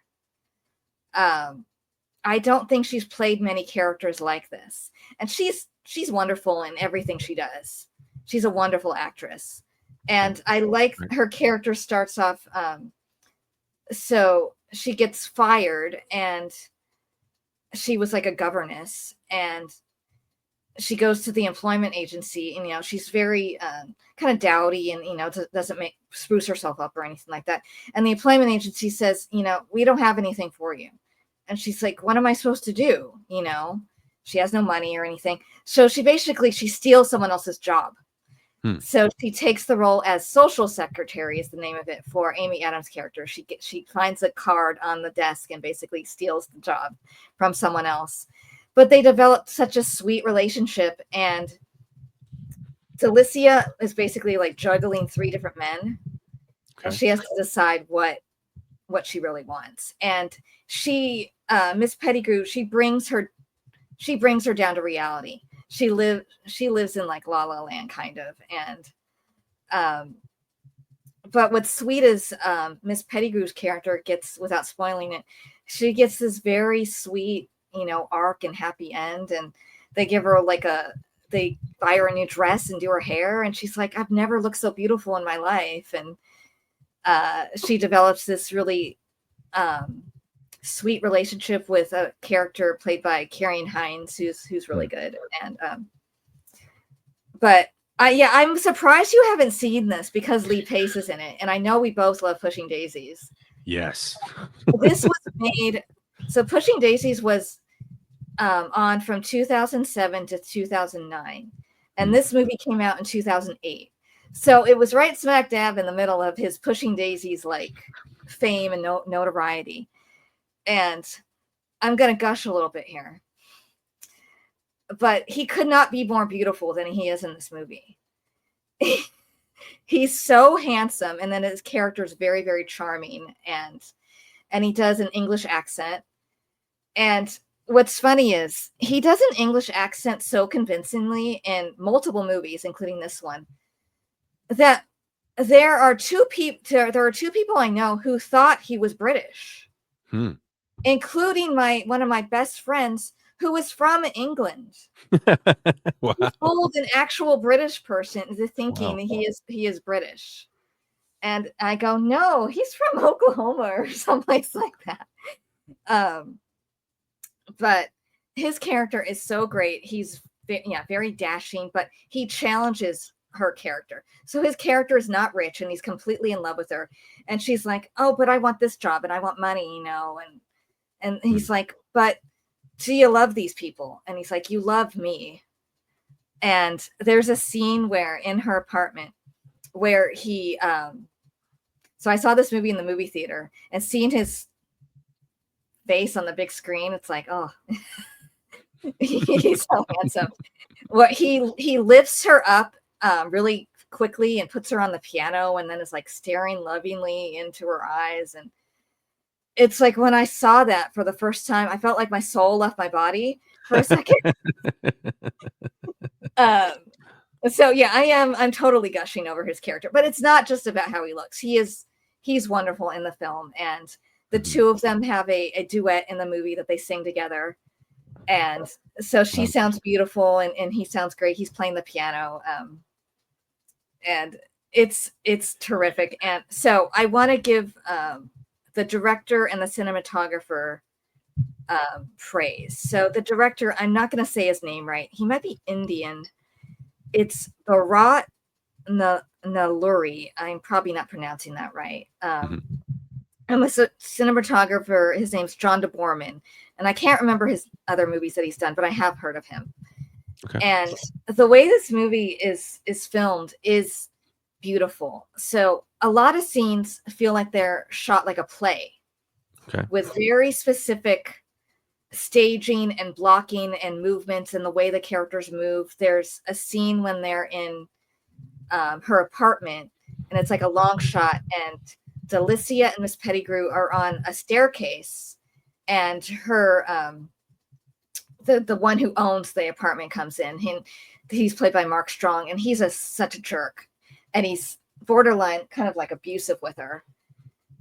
I don't think she's played many characters like this, and she's wonderful in everything she does. She's a wonderful actress, and I like her character starts off. So she gets fired, and she was like a governess, and she goes to the employment agency, and she's very kind of dowdy, and doesn't spruce herself up or anything like that. And the employment agency says, "We don't have anything for you." And she's like, "What am I supposed to do?" She has no money or anything. So she steals someone else's job. So she takes the role as social secretary, is the name of it, for Amy Adams' character. She finds a card on the desk and basically steals the job from someone else. But they develop such a sweet relationship, and Delicia is basically like juggling 3 different men. Okay. And she has to decide what she really wants. And she, Miss Pettigrew, she brings her down to reality. She lives in like La La Land kind of. And but what's sweet is Miss Pettigrew's character gets, without spoiling it, she gets this very sweet, arc and happy end. And they give her they buy her a new dress and do her hair, and she's like, "I've never looked so beautiful in my life." And she develops this really sweet relationship with a character played by Carrie Hines, who's really good. And but I'm surprised you haven't seen this, because Lee Pace is in it, and I know we both love Pushing Daisies. Yes. This was made, so Pushing Daisies was on from 2007 to 2009, and this movie came out in 2008. So it was right smack dab in the middle of his Pushing Daisies fame and notoriety. And I'm going to gush a little bit here, but he could not be more beautiful than he is in this movie. He's so handsome, and then his character is very, very charming, and he does an English accent. And what's funny is he does an English accent so convincingly in multiple movies, including this one, that there are two people I know who thought he was British, including one of my best friends who was from England. Wow. He fooled an actual British person into thinking that he is British. And I go, no, he's from Oklahoma or someplace like that. But his character is so great. He's very dashing, but he challenges her character. So his character is not rich and he's completely in love with her. And she's like, oh, but I want this job and I want money, you know. And he's like, but do you love these people? And he's like, you love me. And there's a scene where in her apartment where he so I saw this movie in the movie theater, and seeing his face on the big screen, it's like, oh, he's so handsome. What he lifts her up really quickly and puts her on the piano, and then is like staring lovingly into her eyes. And it's like when I saw that for the first time, I felt like my soul left my body for a second. So yeah, I'm totally gushing over his character, but it's not just about how he looks. He's wonderful in the film, and the two of them have a duet in the movie that they sing together. And so she sounds beautiful and he sounds great. He's playing the piano. And it's terrific. And so I want to give the director and the cinematographer praise. So the director, I'm not going to say his name right. He might be Indian. It's Bharat Naluri. I'm probably not pronouncing that right. And the cinematographer, his name's John DeBorman. And I can't remember his other movies that he's done, but I have heard of him. Okay. And the way this movie is filmed is beautiful. So a lot of scenes feel like they're shot like a play, with very specific staging and blocking and movements and the way the characters move. There's a scene when they're in her apartment, and it's like a long shot, and Delicia and Miss Pettigrew are on a staircase, and her the one who owns the apartment comes in. He's played by Mark Strong, and he's such a jerk, and he's borderline kind of like abusive with her.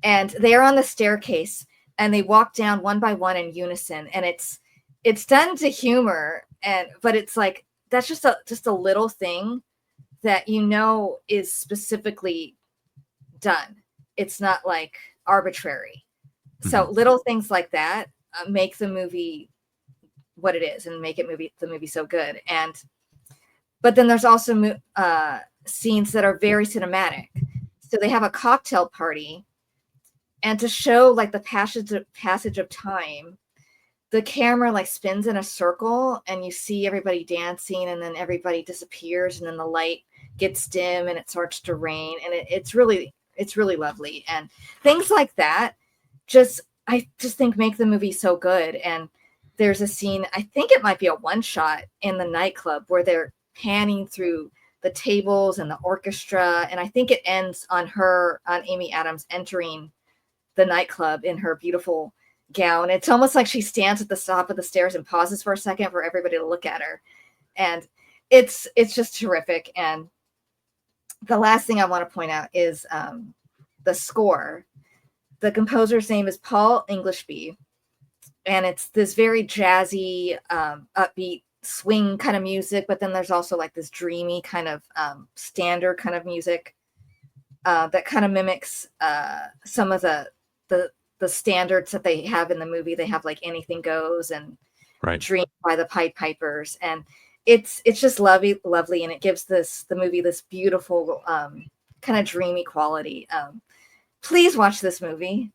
And they're on the staircase, and they walk down one by one in unison, and it's done to humor, but it's like that's just a little thing that is specifically done. It's not like arbitrary. So little things like that make the movie what it is and make the movie so good. But then there's also scenes that are very cinematic. So they have a cocktail party, and to show like the passage of time, the camera like spins in a circle, and you see everybody dancing, and then everybody disappears, and then the light gets dim and it starts to rain, and it's really lovely. And things like that I just think make the movie so good. And there's a scene, I think it might be a one shot in the nightclub, where they're panning through the tables and the orchestra, and I think it ends on Amy Adams entering the nightclub in her beautiful gown. It's almost like she stands at the top of the stairs and pauses for a second for everybody to look at her. And it's just terrific. And the last thing I want to point out is the score. The composer's name is Paul Englishby, and it's this very jazzy, upbeat swing kind of music, but then there's also like this dreamy kind of standard kind of music that kind of mimics some of the standards that they have in the movie. They have like Anything Goes and Dream by the Pied Pipers, and it's just lovely, and it gives the movie this beautiful kind of dreamy quality. Please watch this movie.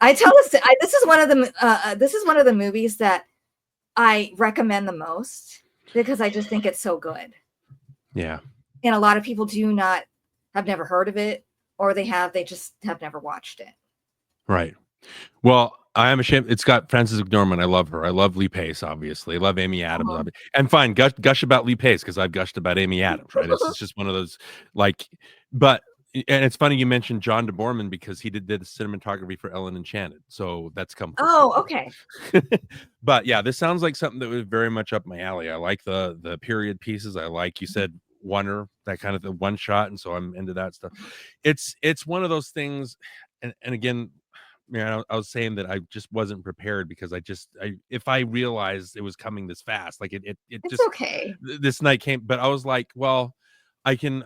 This is one of the movies that I recommend the most because I just think it's so good. Yeah. And a lot of people have never heard of it, or they just have never watched it. Right. Well, I am ashamed. It's got Frances McDormand. I love her. I love Lee Pace, obviously. I love Amy Adams. And fine, gush about Lee Pace because I've gushed about Amy Adams, right? It's just one of those, and it's funny you mentioned John DeBorman because he did the cinematography for Ellen Enchanted. So that's come. Okay. But yeah, this sounds like something that was very much up my alley. I like the period pieces. I like, you said, oneer, that kind of the one shot, and so I'm into that stuff. It's one of those things, and again, I was saying that I just wasn't prepared because if I realized it was coming this fast, like it It's just okay. this night came, but I was like, well, I can,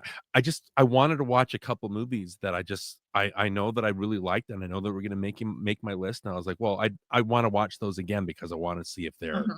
I wanted to watch a couple movies that I know that I really liked, and I know that we're gonna make my list. And I was like, well, I want to watch those again because I want to see if they're, Mhm.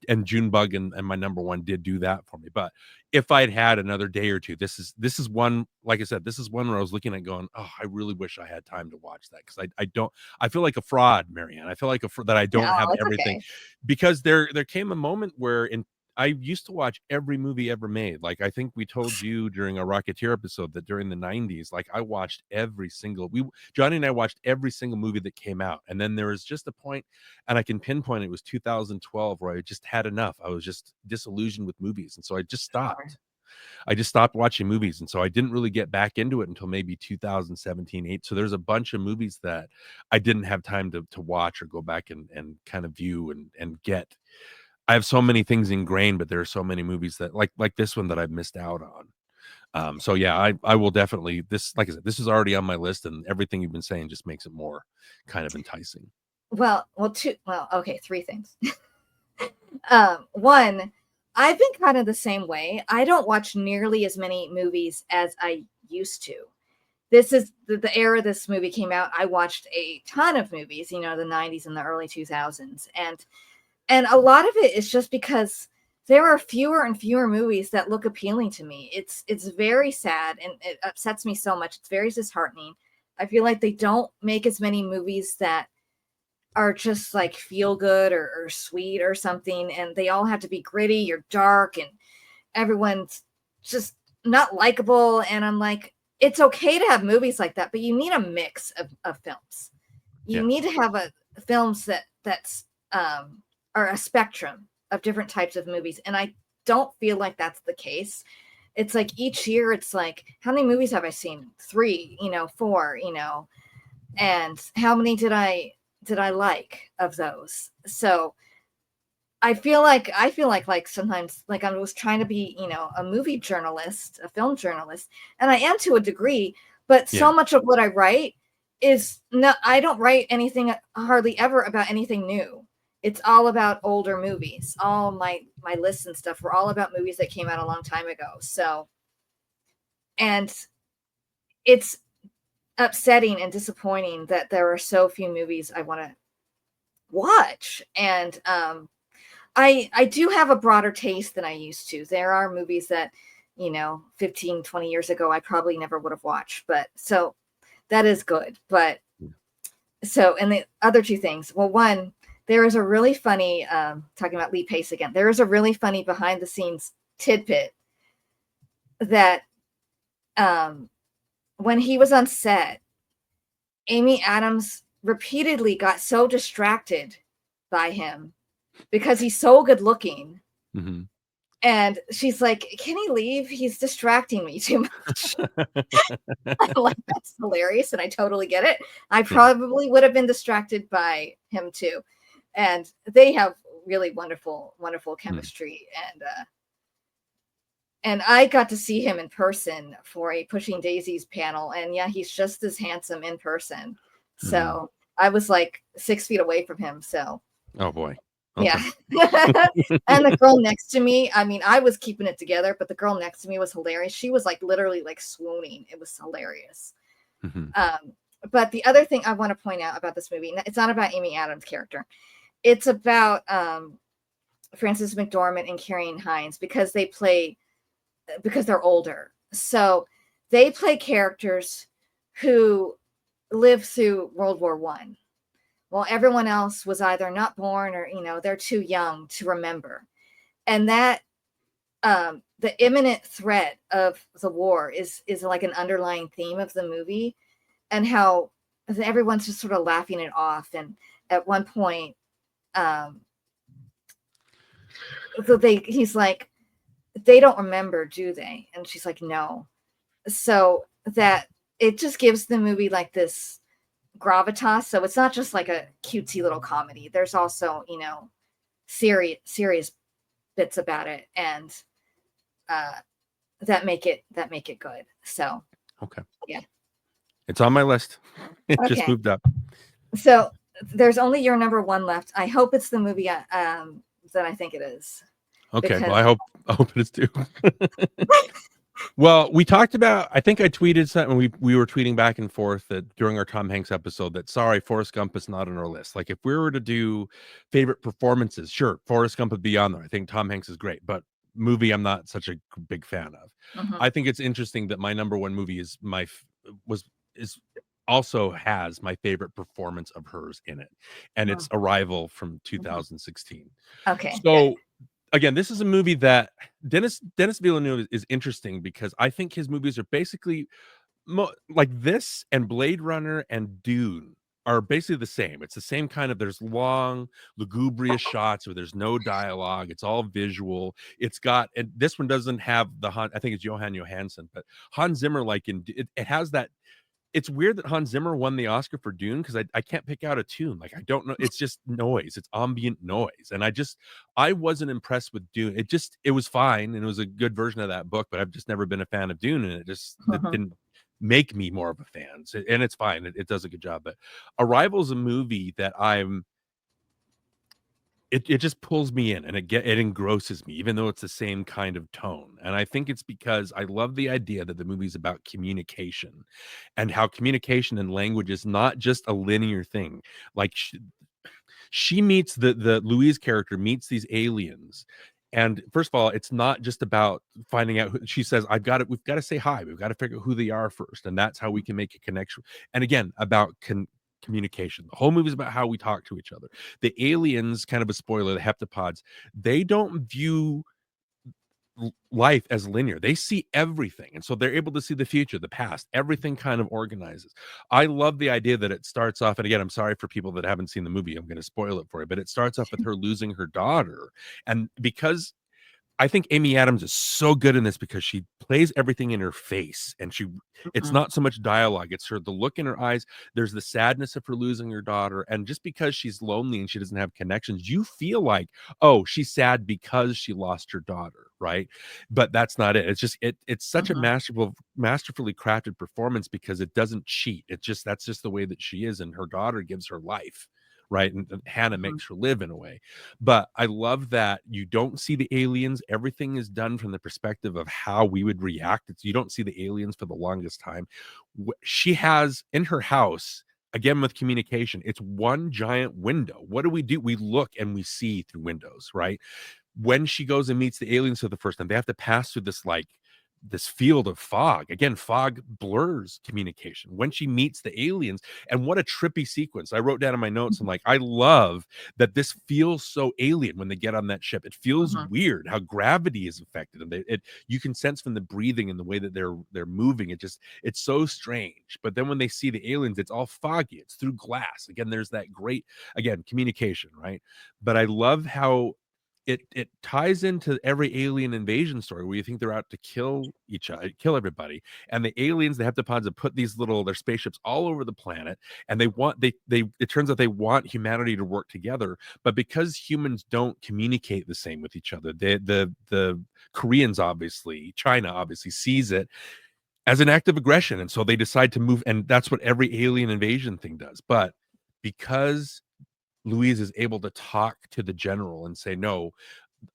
and Junebug and my number one did do that for me. But if I'd had another day or two, this is one, like I said, this is one where I was looking at going, oh, I really wish I had time to watch that, because I don't, I feel like a fraud, Marianne. I feel like that I don't have No, it's everything, okay. because there came a moment where I used to watch every movie ever made. Like, I think we told you during a Rocketeer episode that during the 90s, like, I watched Johnny and I watched every single movie that came out. And then there was just a point, and I can pinpoint it was 2012, where I just had enough. I was just disillusioned with movies. And so I just stopped. I just stopped watching movies. And so I didn't really get back into it until maybe 2017, 8. So there's a bunch of movies that I didn't have time to watch or go back and kind of view and get. I have so many things ingrained, but there are so many movies that like this one that I've missed out on. So yeah, I will definitely, this, like I said, this is already on my list, and everything you've been saying just makes it more kind of enticing. Okay, three things. One, I've been kind of the same way. I don't watch nearly as many movies as I used to. This is the era this movie came out. I watched a ton of movies, the 90s and the early 2000s. And a lot of it is just because there are fewer and fewer movies that look appealing to me. It's very sad, and it upsets me so much. It's very disheartening. I feel like they don't make as many movies that are just like feel good or sweet or something, and they all have to be gritty or dark, and everyone's just not likable. And I'm like, it's okay to have movies like that, but you need a mix of films. You need to have films that's or a spectrum of different types of movies. And I don't feel like that's the case. It's like each year, it's like, how many movies have I seen? 3, 4, and how many did I like of those? So I feel like sometimes, like, I was trying to be, a movie journalist, a film journalist, and I am to a degree, but so much of what I write is not, I don't write anything hardly ever about anything new. It's all about older movies. All my lists and stuff were all about movies that came out a long time ago. So, and it's upsetting and disappointing that there are so few movies I want to watch. And I do have a broader taste than I used to. There are movies that, 15, 20 years ago, I probably never would have watched. But so that is good. But so, and the other two things, well, one, there is a really funny, talking about Lee Pace again, there is a really funny behind the scenes tidbit that when he was on set, Amy Adams repeatedly got so distracted by him because he's so good looking. Mm-hmm. And she's like, can he leave? He's distracting me too much. I'm like, that's hilarious. And I totally get it. I probably would have been distracted by him too. And they have really wonderful, wonderful chemistry. And I got to see him in person for a Pushing Daisies panel. And yeah, he's just as handsome in person. So I was like 6 feet away from him. So, oh boy. Okay. Yeah. And the girl next to me, I mean, I was keeping it together, but the girl next to me was hilarious. She was like literally like swooning. It was hilarious. But the other thing I want to point out about this movie, it's not about Amy Adams' character. It's about Frances McDormand and Carrie Hines, because they're older. So they play characters who lived through World War I. Well, everyone else was either not born or, they're too young to remember. And that the imminent threat of the war is like an underlying theme of the movie, and how everyone's just sort of laughing it off. And at one point, he's like, they don't remember, do they? And she's like, no. So that it just gives the movie like this gravitas. So it's not just like a cutesy little comedy. There's also, serious bits about it. And that make it good. So Okay. yeah. It's on my list. It just Okay. moved up. So there's only your number one left. I hope it's the movie that I think it is. Okay. Because... Well, I hope it is too. Well, we talked about, I think I tweeted something, we were tweeting back and forth that during our Tom Hanks episode that, sorry, Forrest Gump is not on our list. Like if we were to do favorite performances, sure, Forrest Gump would be on there. I think Tom Hanks is great, but movie I'm not such a big fan of. I think it's interesting that my number one movie is also has my favorite performance of hers in it, and it's Arrival from 2016. Okay. So again, this is a movie that Dennis Villeneuve is interesting because I think his movies are basically like this, and Blade Runner and Dune are basically the same. It's the same kind of, there's long, lugubrious shots where there's no dialogue. It's all visual. It's got, and this one doesn't have I think it's Johan Johansson, but Hans Zimmer, like it has that. It's weird that Hans Zimmer won the Oscar for Dune because I can't pick out a tune. Like, I don't know. It's just noise. It's ambient noise. And I wasn't impressed with Dune. It was fine. And it was a good version of that book, but I've just never been a fan of Dune. And it didn't make me more of a fan. So, and it's fine. It does a good job. But Arrival is a movie that it just pulls me in, and it engrosses me, even though it's the same kind of tone. And I think it's because I love the idea that the movie's about communication, and how communication and language is not just a linear thing. Like she meets the Louise character meets these aliens. And first of all, it's not just about finding out she says, we've got to say hi. We've got to figure out who they are first. And that's how we can make a connection. And again, about communication. The whole movie is about how we talk to each other. The aliens, kind of a spoiler, the heptapods, they don't view life as linear. They see everything, and so they're able to see the future, the past, everything kind of organizes. I love the idea that it starts off, and again, I'm sorry for people that haven't seen the movie, I'm going to spoil it for you, but it starts off with her losing her daughter. And because I think Amy Adams is so good in this, because she plays everything in her face, and it's not so much dialogue. It's the look in her eyes. There's the sadness of her losing her daughter. And just because she's lonely and she doesn't have connections, you feel like, oh, she's sad because she lost her daughter. Right. But that's not it. It's just, it's such a masterfully crafted performance, because it doesn't cheat. That's just the way that she is. And her daughter gives her life. Right. And Hannah makes her live in a way. But I love that you don't see the aliens. Everything is done from the perspective of how we would react. You don't see the aliens for the longest time. She has in her house, again, with communication, it's one giant window. What do? We look and we see through windows, right? When she goes and meets the aliens for the first time, they have to pass through this field of fog. Again, fog blurs communication. When she meets the aliens, and what a trippy sequence. I wrote down in my notes, I'm like, I love that this feels so alien when they get on that ship. It feels weird how gravity is affected, and you can sense from the breathing and the way that they're moving. It's so strange. But then when they see the aliens, it's all foggy. It's through glass. Again, there's that great, again, communication, right? But I love how it ties into every alien invasion story where you think they're out to kill everybody, and the aliens, the heptapods, have put their spaceships all over the planet, and it turns out they want humanity to work together, but because humans don't communicate the same with each other, the Koreans, China obviously sees it as an act of aggression, and so they decide to move, and that's what every alien invasion thing does. But because Louise is able to talk to the general and say, no,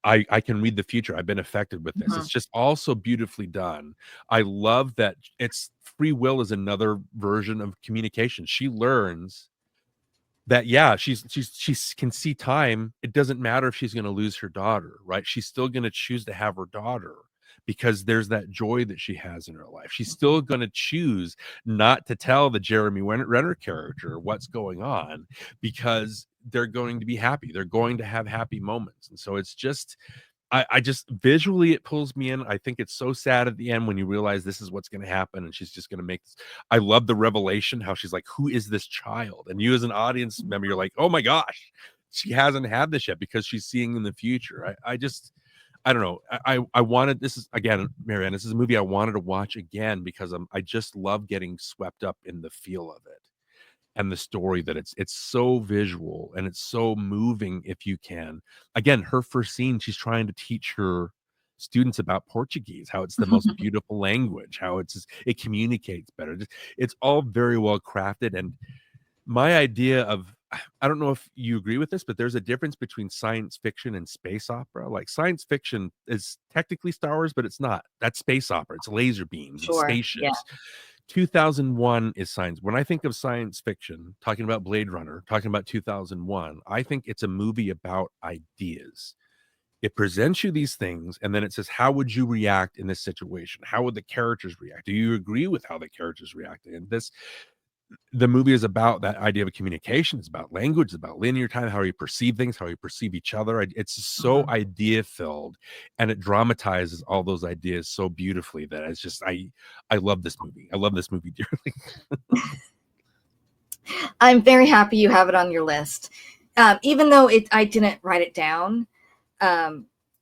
I can read the future. I've been affected with this. It's just all so beautifully done. I love that free will is another version of communication. She learns that, yeah, she can see time. It doesn't matter if she's going to lose her daughter, right? She's still going to choose to have her daughter, because there's that joy that she has in her life. She's still going to choose not to tell the Jeremy Renner character what's going on, because they're going to be happy. They're going to have happy moments. And so it's just, I just visually, it pulls me in. I think it's so sad at the end when you realize this is what's going to happen, and she's just going to make this. I love the revelation, how she's like, who is this child? And you as an audience member, you're like, oh my gosh, she hasn't had this yet, because she's seeing in the future. I don't know. I wanted, this is, again, Marianne, this is a movie I wanted to watch again, because I just love getting swept up in the feel of it and the story, that it's so visual and it's so moving. If you can, again, her first scene, she's trying to teach her students about Portuguese, how it's the most beautiful language, how it communicates better. It's all very well crafted. And my idea of, I don't know if you agree with this, but there's a difference between science fiction and space opera. Like science fiction is technically Star Wars, but it's not. That's space opera. It's laser beams and Sure. spaceships. Yeah. 2001 is science. When I think of science fiction, talking about Blade Runner, talking about 2001, I think it's a movie about ideas. It presents you these things, and then it says, how would you react in this situation? How would the characters react? Do you agree with how the characters react? And the movie is about that idea of communication. It's about language, it's about linear time, how you perceive things, how you perceive each other. It's so idea filled, and it dramatizes all those ideas so beautifully that it's just, I love this movie. I love this movie dearly. I'm very happy you have it on your list. Even though I didn't write it down.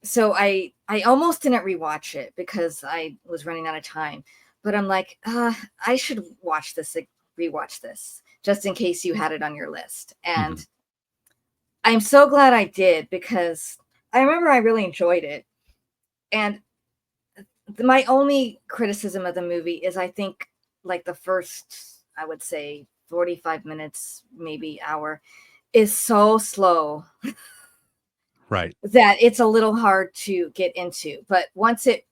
So I almost didn't rewatch it because I was running out of time, but I'm like, I should rewatch this just in case you had it on your list. And I'm so glad I did, because I remember I really enjoyed it. And my only criticism of the movie is, I think, like the first, I would say 45 minutes, maybe hour, is so slow. Right. That it's a little hard to get into. But once it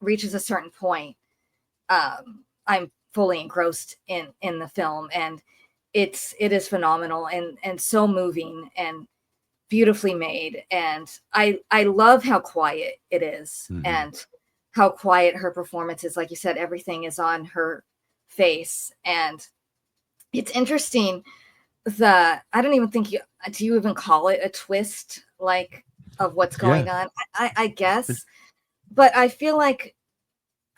reaches a certain point, I'm fully engrossed in the film, and it is phenomenal and so moving and beautifully made. And I love how quiet it is, and how quiet her performance is. Like you said, everything is on her face. And it's interesting that I don't even think do you even call it a twist, like, of what's going on? I guess, but I feel like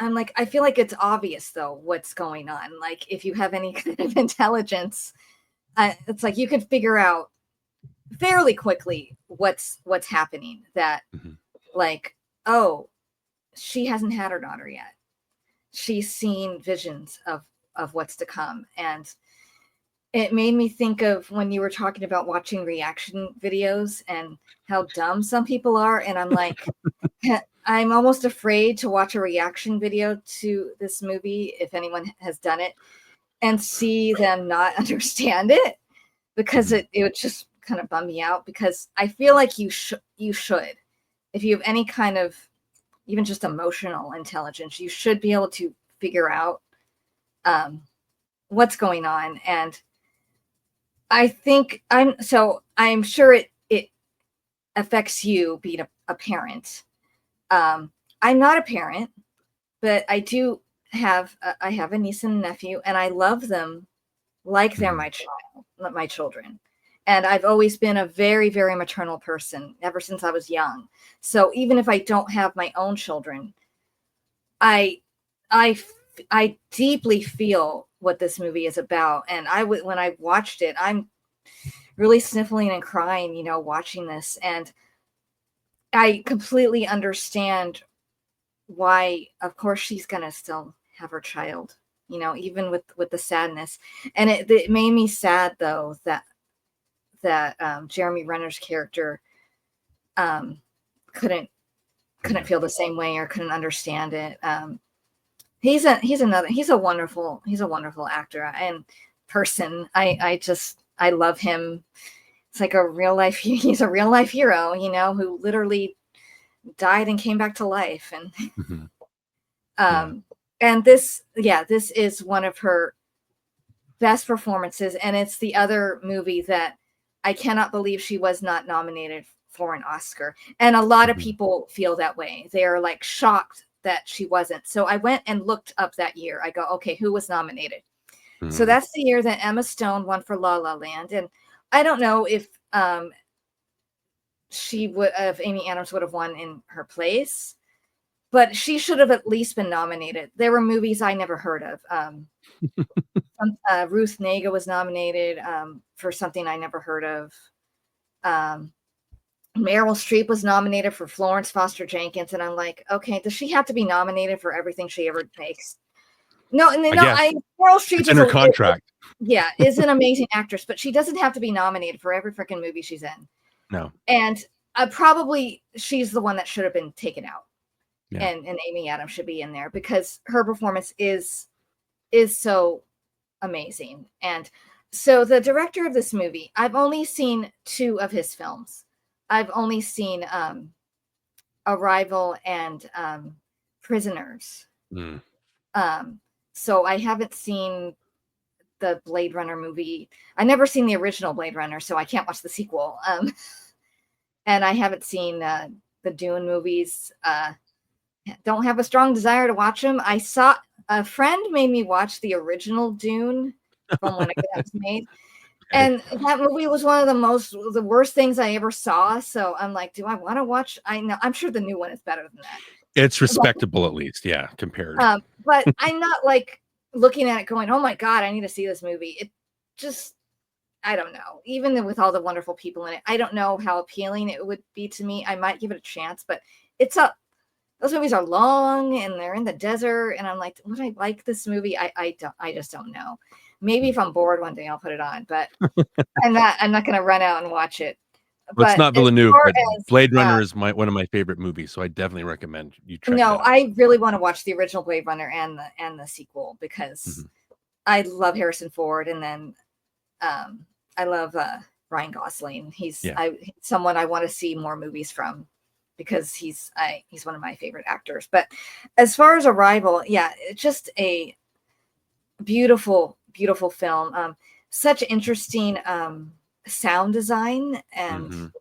it's obvious though what's going on. Like, if you have any kind of intelligence, it's like you can figure out fairly quickly what's happening. That like, oh, she hasn't had her daughter yet. She's seen visions of what's to come. And it made me think of when you were talking about watching reaction videos and how dumb some people are. And I'm like, I'm almost afraid to watch a reaction video to this movie, if anyone has done it, and see them not understand it, because it would just kind of bum me out. Because I feel like you should, if you have any kind of even just emotional intelligence, you should be able to figure out what's going on. And I think I'm sure it affects you being a parent. I'm not a parent, but I do have I have a niece and a nephew, and I love them like they're my children. And I've always been a very, very maternal person ever since I was young. So even if I don't have my own children, I deeply feel what this movie is about. And when I watched it, I'm really sniffling and crying, watching this. And I completely understand why, of course, she's going to still have her child, even with the sadness. And it made me sad, though, that Jeremy Renner's character couldn't feel the same way or couldn't understand it. He's a wonderful actor and person. I love him. It's like he's a real life hero, who literally died and came back to life. And and this is one of her best performances. And it's the other movie that I cannot believe she was not nominated for an Oscar. And a lot of people feel that way. They are like shocked that she wasn't. So I went and looked up that year. I go, okay, who was nominated? So that's the year that Emma Stone won for La La Land. And I don't know if Amy Adams would have won in her place, but she should have at least been nominated. There were movies I never heard of. Ruth Negga was nominated for something I never heard of. Meryl Streep was nominated for Florence Foster Jenkins, and I'm like, okay, does she have to be nominated for everything she ever makes? No, Meryl Streep is in her contract. Is an amazing actress, but she doesn't have to be nominated for every freaking movie she's in. No. And probably she's the one that should have been taken out. Yeah. and Amy Adams should be in there because her performance is so amazing. And so the director of this movie, I've only seen 2 of his films. I've only seen Arrival and Prisoners. Mm. So I haven't seen the Blade Runner movie. I never seen the original Blade Runner, so I can't watch the sequel. And I haven't seen the Dune movies. Don't have a strong desire to watch them. I saw a friend made me watch the original Dune from when it was made. And that movie was one of the worst things I ever saw. So I'm like, do I want to watch? I know, I'm sure the new one is better than that. It's respectable, at least. Yeah. Compared. But I'm not like looking at it going, oh my God, I need to see this movie. It just, I don't know. Even with all the wonderful people in it, I don't know how appealing it would be to me. I might give it a chance, but those movies are long and they're in the desert. And I'm like, would I like this movie? I just don't know. Maybe if I'm bored one day, I'll put it on, but I'm not going to run out and watch it. Well, it's not Villeneuve, but as, Blade Runner is one of my favorite movies, so I definitely recommend you check that out. I really want to watch the original Blade Runner and the sequel because I love Harrison Ford, and then I love Ryan Gosling. He's someone I want to see more movies from because he's one of my favorite actors. But as far as Arrival, it's just a beautiful, beautiful film. Such interesting sound design, and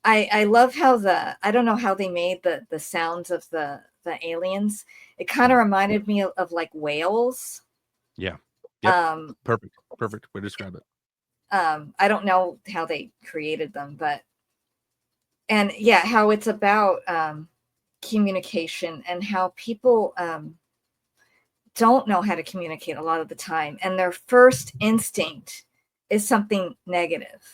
I love how I don't know how they made the sounds of the aliens. It kind of reminded me of like whales. Yeah. Yep. Perfect way to describe it. I don't know how they created them, but how it's about communication and how people don't know how to communicate a lot of the time, and their first instinct is something negative.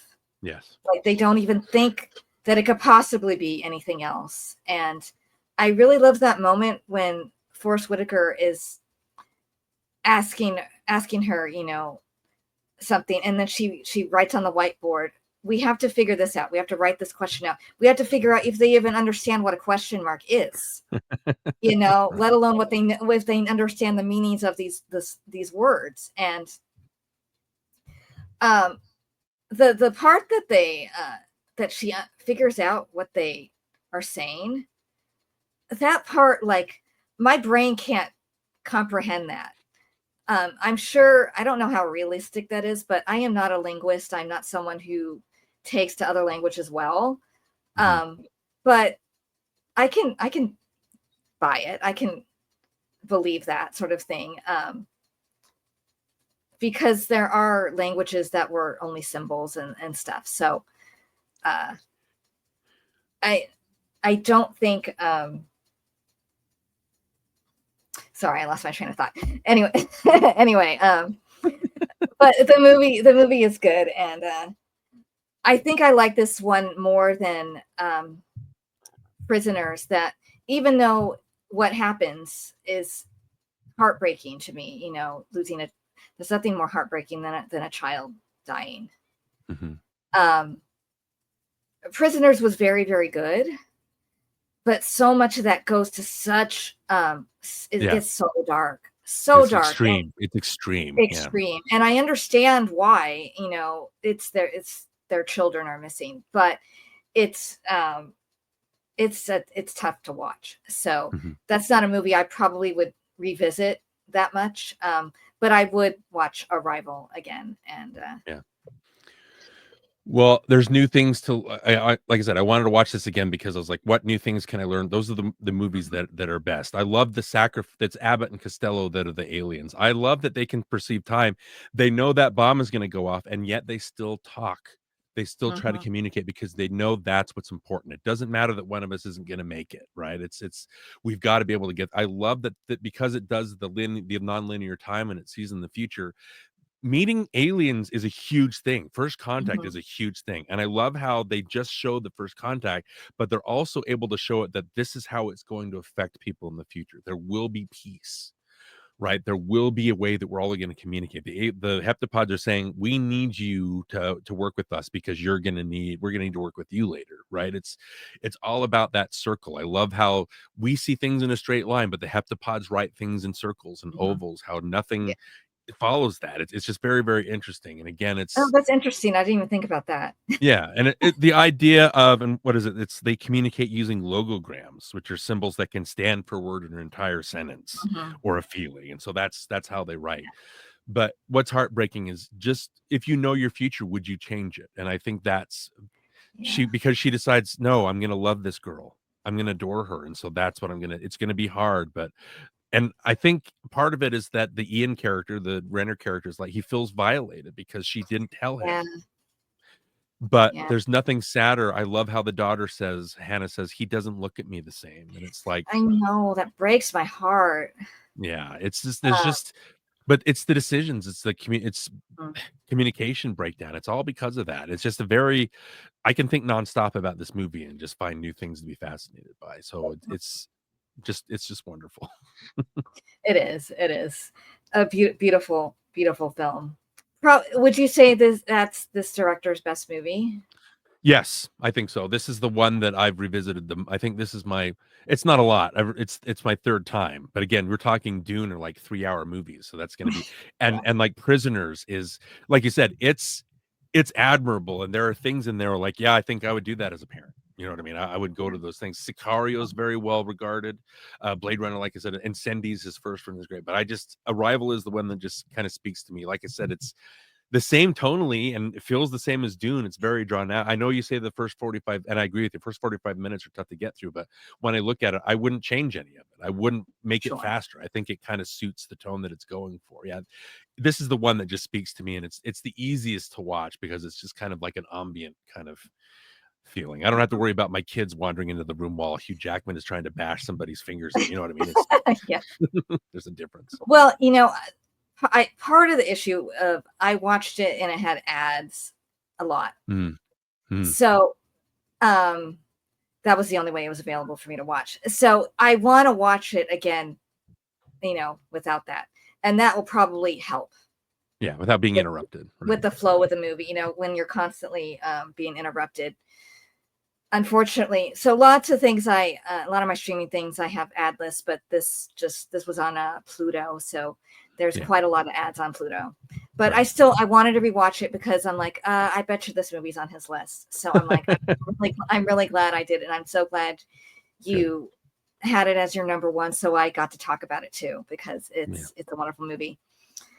Yes. Like they don't even think that it could possibly be anything else. And I really love that moment when Forrest Whitaker is asking her, something, and then she writes on the whiteboard, we have to figure this out. We have to write this question out. We have to figure out if they even understand what a question mark is, let alone if they understand the meanings of these words. And the part that she figures out what they are saying, that part, like, my brain can't comprehend that. I'm sure, I don't know how realistic that is, but I am not a linguist. I'm not someone who takes to other languages well. But I can buy it. I can believe that sort of thing. Because there are languages that were only symbols and stuff. So I don't think sorry, I lost my train of thought. Anyway, but the movie is good, and I think I like this one more than Prisoners. That even though what happens is heartbreaking to me, losing there's nothing more heartbreaking than a child dying. Prisoners was very, very good, but so much of that goes to such it gets so dark, it's dark. It's extreme. And I understand why, it's their children are missing, but it's tough to watch. So that's not a movie I probably would revisit that much. But I would watch Arrival again. And well, there's new things to I like I said, I wanted to watch this again because I was like, what new things can I learn? Those are the movies that are best. I love the sacrifice that's Abbott and Costello that are the aliens. I love that they can perceive time. They know that bomb is going to go off, and yet they still talk. They still try to communicate because they know that's what's important. It doesn't matter that one of us isn't going to make it, right? It's we've got to be able to get. I love that because it does the nonlinear time and it sees in the future. Meeting aliens is a huge thing. First contact is a huge thing. And I love how they just show the first contact, but they're also able to show it that this is how it's going to affect people in the future. There will be peace. right? There will be a way that we're all going to communicate. The heptapods are saying, we need you to work with us because we're going to need to work with you later, right? It's all about that circle. I love how we see things in a straight line, but the heptapods write things in circles and ovals, how nothing follows that. It's just very, very interesting. And again, Oh, that's interesting. I didn't even think about that. yeah, and the idea of, and what is it? It's they communicate using logograms, which are symbols that can stand for word in an entire sentence or a feeling, and so that's how they write. But what's heartbreaking is just if you know your future, would you change it? And I think that's because she decides, no, I'm going to love this girl, I'm going to adore her, and so that's what it's going to be hard, but. And I think part of it is that the Ian character, the Renner character, is like he feels violated because she didn't tell him. But there's nothing sadder. I love how the daughter says, Hannah says, he doesn't look at me the same. And it's like, I know, that breaks my heart. Yeah, it's just but it's the decisions. It's the communication breakdown. It's all because of that. It's just I can think nonstop about this movie and just find new things to be fascinated by. So it's just wonderful. It is a beautiful film. Would you say that's this director's best movie? Yes, I think so. This is the one that I've revisited them. I think this is it's not a lot. It's my third time. But again, we're talking Dune are like 3-hour movies. So that's going to be, and like Prisoners is, like you said, it's admirable. And there are things in there like, yeah, I think I would do that as a parent. You know what I mean? I would go to those things. Sicario is very well regarded. Blade Runner, like I said, Incendies, his first one is great. But Arrival is the one that just kind of speaks to me. Like I said, it's the same tonally and it feels the same as Dune. It's very drawn out. I know you say the first 45, and I agree with you, first 45 minutes are tough to get through, but when I look at it, I wouldn't change any of it. I wouldn't make it faster. I think it kind of suits the tone that it's going for. Yeah. This is the one that just speaks to me, and it's the easiest to watch because it's just kind of like an ambient kind of feeling. I don't have to worry about my kids wandering into the room while Hugh Jackman is trying to bash somebody's fingers in. You know what I mean? Yeah. There's a difference. Well, part of the issue of I watched it and it had ads a lot. So that was the only way it was available for me to watch. So I want to watch it again, without that. And that will probably help. Yeah, without being interrupted. With the flow of the movie, when you're constantly being interrupted. Unfortunately, so lots of things a lot of my streaming things I have ad lists, but this was on Pluto, so there's quite a lot of ads on Pluto. But I wanted to rewatch it because I'm like, I bet you this movie's on his list. So I'm like, I'm really glad I did it. And I'm so glad you had it as your number one. So I got to talk about it too, because it's a wonderful movie.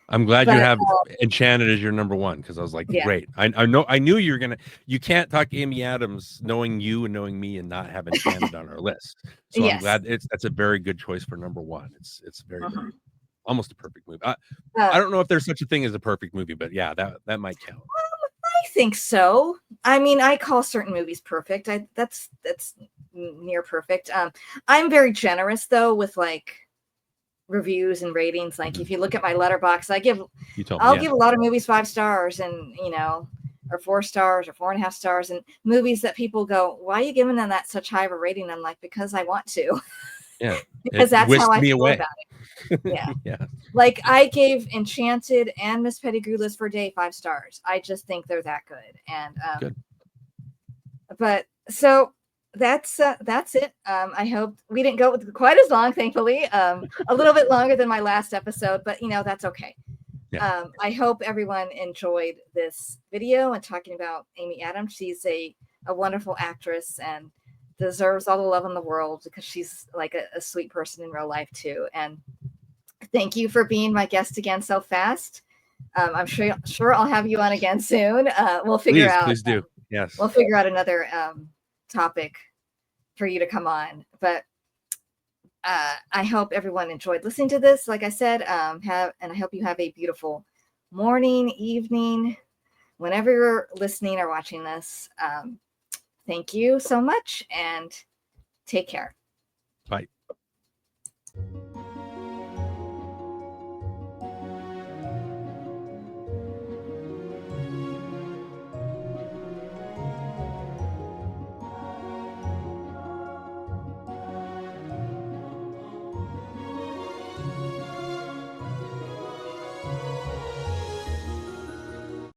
I'm glad you have Enchanted as your number one, because I was like, great. I knew you can't talk Amy Adams knowing you and knowing me and not have Enchanted on our list. So I'm glad that's a very good choice for number one. It's very, very almost a perfect movie. I don't know if there's such a thing as a perfect movie, but yeah, that might count. I think so. I mean, I call certain movies perfect. That's near perfect. I'm very generous though with like reviews and ratings. Like if you look at my letterbox, I'll give a lot of movies 5 stars and or 4 stars or 4.5 stars, and movies that people go, why are you giving them that such high of a rating? I'm like, because I want to. Yeah. Because that's how I feel about it. Yeah. Yeah. Like I gave Enchanted and Miss Pettigrew Lives for a Day 5 stars. I just think they're that good. And good. But so that's it. I hope we didn't go quite as long, thankfully. A little bit longer than my last episode, but that's okay. Yeah. I hope everyone enjoyed this video and talking about Amy Adams. She's a wonderful actress and deserves all the love in the world because she's like a sweet person in real life too. And thank you for being my guest again so fast. I'm sure I'll have you on again soon. We'll figure out. Please do. Yes. We'll figure out another topic for you to come on. But I hope everyone enjoyed listening to this. Like I said, and I hope you have a beautiful morning, evening, whenever you're listening or watching this. Thank you so much and take care. Bye.